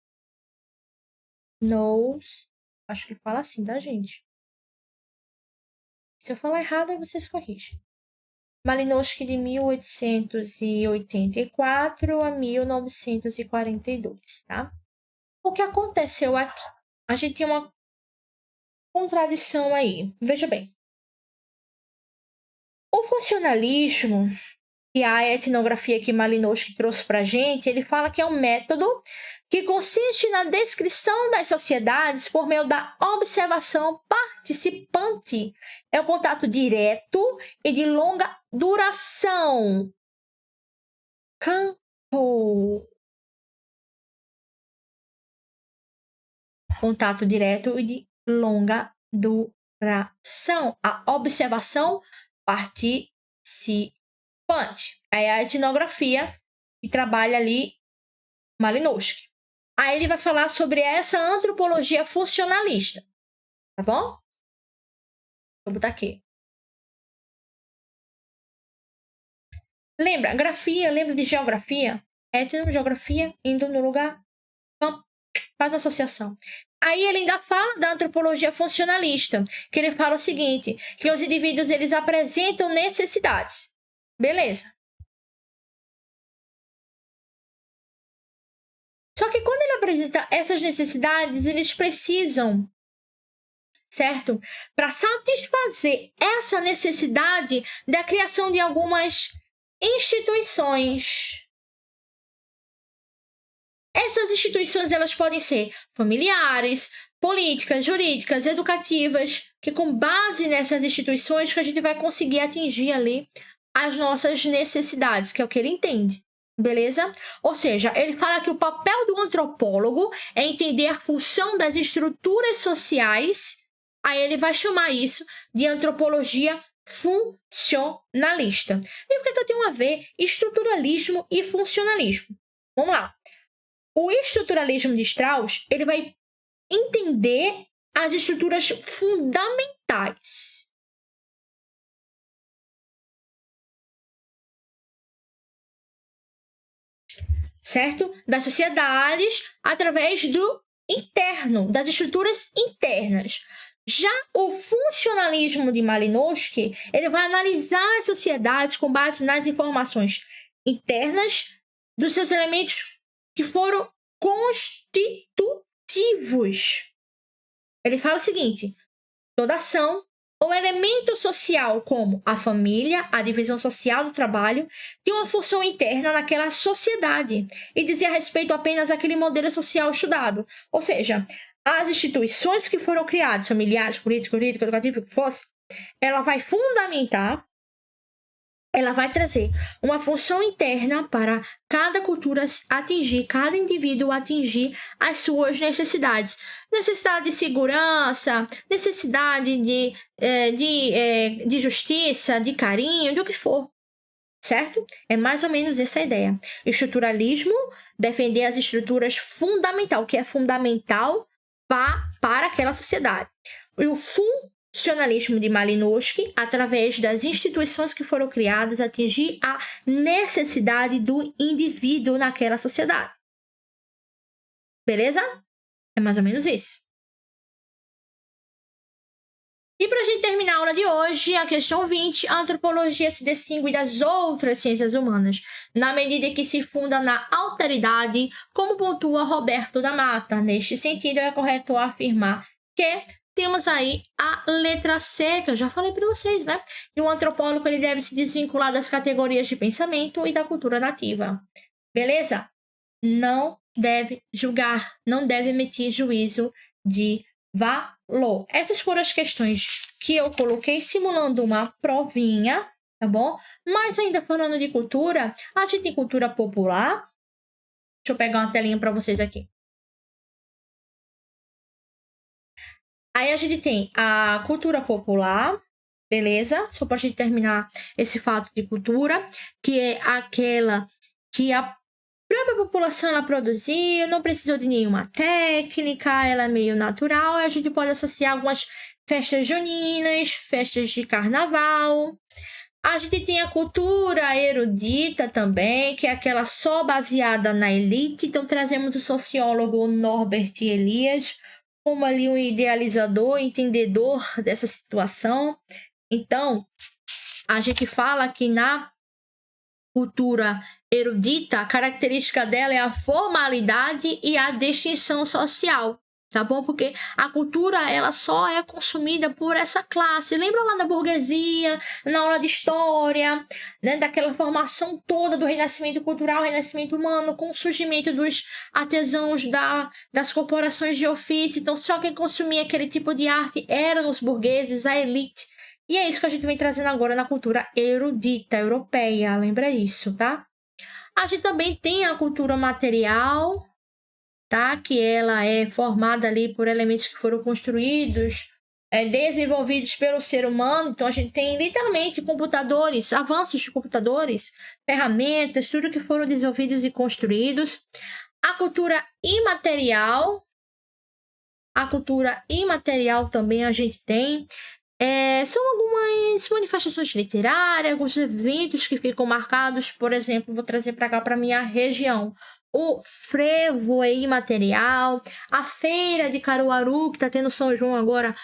acho que fala assim, tá, gente? Se eu falar errado, aí vocês corrigem. Malinowski de 1884 a 1942, tá? O que aconteceu aqui? A gente tem uma contradição aí. Veja bem. O funcionalismo, que a etnografia que Malinowski trouxe para a gente, ele fala que é um método que consiste na descrição das sociedades por meio da observação participante. É um contato direto e de longa duração. Campo. Contato direto e de longa duração. A observação participante. Aí a etnografia que trabalha ali Malinowski. Aí ele vai falar sobre essa antropologia funcionalista. Tá bom? Vou botar aqui. Lembra? Grafia, lembra de geografia? Etnogeografia, indo no lugar. Então, faz uma associação. Aí ele ainda fala da antropologia funcionalista, que ele fala o seguinte, que os indivíduos eles apresentam necessidades. Beleza. Só que quando ele apresenta essas necessidades, eles precisam, certo? Para satisfazer essa necessidade da criação de algumas instituições. Essas instituições elas podem ser familiares, políticas, jurídicas, educativas, que com base nessas instituições que a gente vai conseguir atingir ali as nossas necessidades, que é o que ele entende. Beleza? Ou seja, ele fala que o papel do antropólogo é entender a função das estruturas sociais, aí ele vai chamar isso de antropologia funcionalista. E o que eu tenho a ver estruturalismo e funcionalismo? Vamos lá. O estruturalismo de Strauss, ele vai entender as estruturas fundamentais. Certo? Das sociedades através do interno, das estruturas internas. Já o funcionalismo de Malinowski, ele vai analisar as sociedades com base nas informações internas dos seus elementos que foram constitutivos. Ele fala o seguinte, toda ação ou elemento social como a família, a divisão social do trabalho, tem uma função interna naquela sociedade e dizia respeito apenas àquele modelo social estudado. Ou seja, as instituições que foram criadas, familiares, políticos, jurídicos, educativos, o que fosse, ela vai fundamentar, ela vai trazer uma função interna para cada cultura atingir, cada indivíduo atingir as suas necessidades. Necessidade de segurança, necessidade de justiça, de carinho, de o que for. Certo? É mais ou menos essa a ideia. Estruturalismo, defender as estruturas fundamentais, o que é fundamental para aquela sociedade. E o funcionalismo de Malinowski, através das instituições que foram criadas, atingir a necessidade do indivíduo naquela sociedade. Beleza? É mais ou menos isso. E para a gente terminar a aula de hoje, a questão 20, a antropologia se distingue das outras ciências humanas, na medida que se funda na alteridade, como pontua Roberto da Mata. Neste sentido, é correto afirmar que temos aí a letra C, que eu já falei para vocês, né? E o antropólogo ele deve se desvincular das categorias de pensamento e da cultura nativa. Beleza? Não deve julgar, não deve emitir juízo de valor. Essas foram as questões que eu coloquei simulando uma provinha, tá bom? Mas ainda falando de cultura, a gente tem cultura popular. Deixa eu pegar uma telinha para vocês aqui. Aí a gente tem a cultura popular, beleza? Só para a gente terminar esse fato de cultura, que é aquela que a própria população ela produziu, não precisou de nenhuma técnica, ela é meio natural, a gente pode associar algumas festas juninas, festas de carnaval. A gente tem a cultura erudita também, que é aquela só baseada na elite. Então, trazemos o sociólogo Norbert Elias como ali um idealizador, entendedor dessa situação. Então, a gente fala que na cultura erudita, a característica dela é a formalidade e a distinção social. Tá bom? Porque a cultura, ela só é consumida por essa classe. Lembra lá da burguesia, na aula de história, né? Daquela formação toda do renascimento cultural, renascimento humano, com o surgimento dos artesãos das corporações de ofício. Então, só quem consumia aquele tipo de arte eram os burgueses, a elite. E é isso que a gente vem trazendo agora na cultura erudita europeia. Lembra isso, tá? A gente também tem a cultura material, tá? Que ela é formada ali por elementos que foram construídos, desenvolvidos pelo ser humano. Então, a gente tem literalmente computadores, avanços de computadores, ferramentas, tudo que foram desenvolvidos e construídos. A cultura imaterial também a gente tem. São algumas manifestações literárias, alguns eventos que ficam marcados. Por exemplo, vou trazer para cá, para minha região. O frevo é imaterial. A feira de Caruaru, que está tendo São João agora,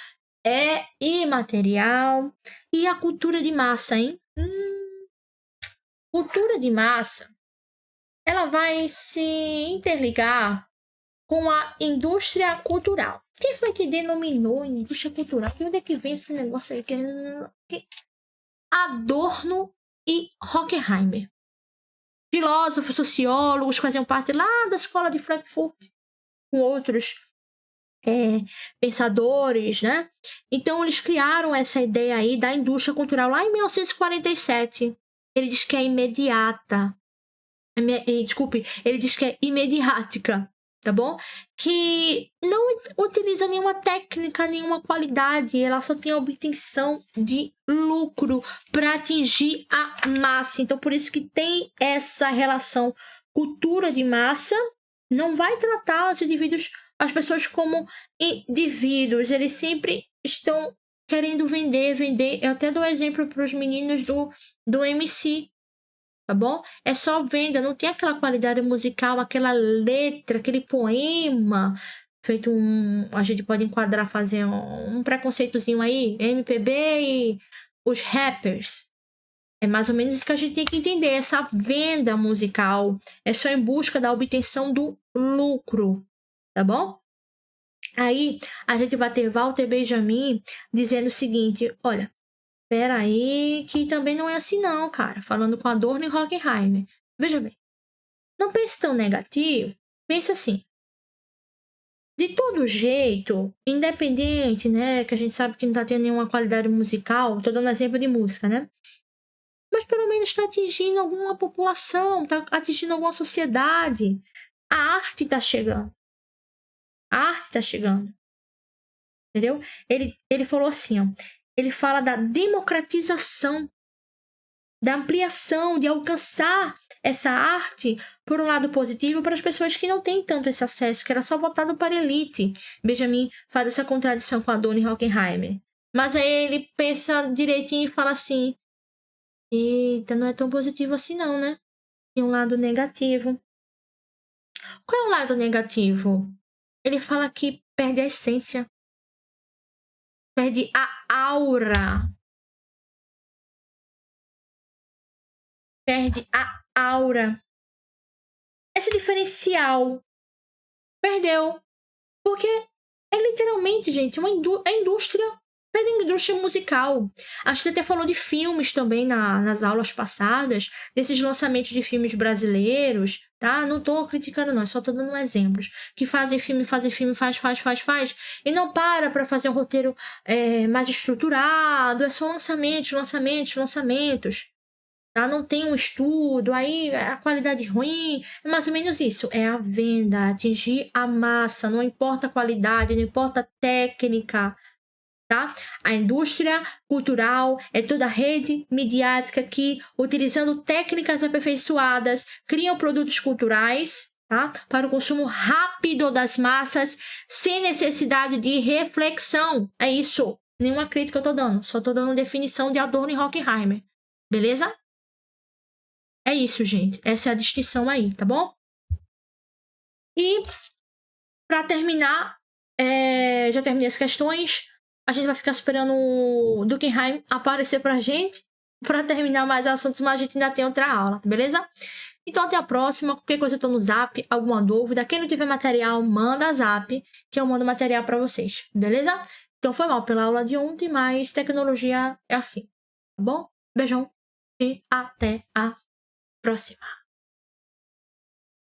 é imaterial. E a cultura de massa, hein? Cultura de massa, ela vai se interligar com a indústria cultural. Quem foi que denominou indústria cultural? De onde é que vem esse negócio aí? Adorno e Horkheimer. Filósofos, sociólogos faziam parte lá da escola de Frankfurt, com outros pensadores, né? Então, eles criaram essa ideia aí da indústria cultural lá em 1947. Ele diz que é imediata. Ele diz que é imediática, tá bom? Que não utiliza nenhuma técnica, nenhuma qualidade. Ela só tem a obtenção de lucro para atingir a massa. Então, por isso que tem essa relação. Cultura de massa não vai tratar os indivíduos, as pessoas como indivíduos. Eles sempre estão querendo vender. Eu até dou exemplo para os meninos do MC. Tá bom? É só venda, não tem aquela qualidade musical, aquela letra, aquele poema feito a gente pode enquadrar, fazer um preconceitozinho aí, MPB e os rappers. É mais ou menos isso que a gente tem que entender. Essa venda musical é só em busca da obtenção do lucro, tá bom? Aí a gente vai ter Walter Benjamin dizendo o seguinte: olha, peraí, que também não é assim não, cara. Falando com Adorno e Horkheimer. Veja bem, não pense tão negativo, pense assim. De todo jeito, independente, né, que a gente sabe que não tá tendo nenhuma qualidade musical, tô dando exemplo de música, né? Mas pelo menos está atingindo alguma população, está atingindo alguma sociedade. A arte está chegando. A arte está chegando. Entendeu? Ele falou assim, ó. Ele fala da democratização, da ampliação, de alcançar essa arte por um lado positivo para as pessoas que não têm tanto esse acesso, que era só voltado para a elite. Benjamin faz essa contradição com Adorno e Horkheimer. Mas aí ele pensa direitinho e fala assim: eita, não é tão positivo assim não, né? Tem um lado negativo. Qual é o lado negativo? Ele fala que perde a essência. Perde a aura. Perde a aura. Esse diferencial perdeu. Porque é literalmente, gente, a indústria. Perde a indústria musical. A gente até falou de filmes também nas aulas passadas, desses lançamentos de filmes brasileiros, tá? Não tô criticando não, só tô dando exemplos. Que faz, e não para fazer um roteiro mais estruturado, é só lançamentos. Tá? Não tem um estudo, aí a qualidade ruim, é mais ou menos isso. É a venda, atingir a massa, não importa a qualidade, não importa a técnica. Tá? A indústria cultural é toda a rede midiática que, utilizando técnicas aperfeiçoadas, criam produtos culturais, tá? Para o consumo rápido das massas, sem necessidade de reflexão. É isso. Nenhuma crítica eu estou dando, só estou dando definição de Adorno e Horkheimer. beleza? É isso, gente. Essa é a distinção aí, tá bom? E, pra terminar, já terminei as questões. A gente vai ficar esperando o Durkheim aparecer pra gente pra terminar mais assuntos, mas a gente ainda tem outra aula, beleza? Então, até a próxima. Qualquer coisa eu tô no Zap, alguma dúvida. Quem não tiver material, manda Zap, que eu mando material pra vocês, beleza? Então, foi mal pela aula de ontem, mas tecnologia é assim, tá bom? Beijão e até a próxima.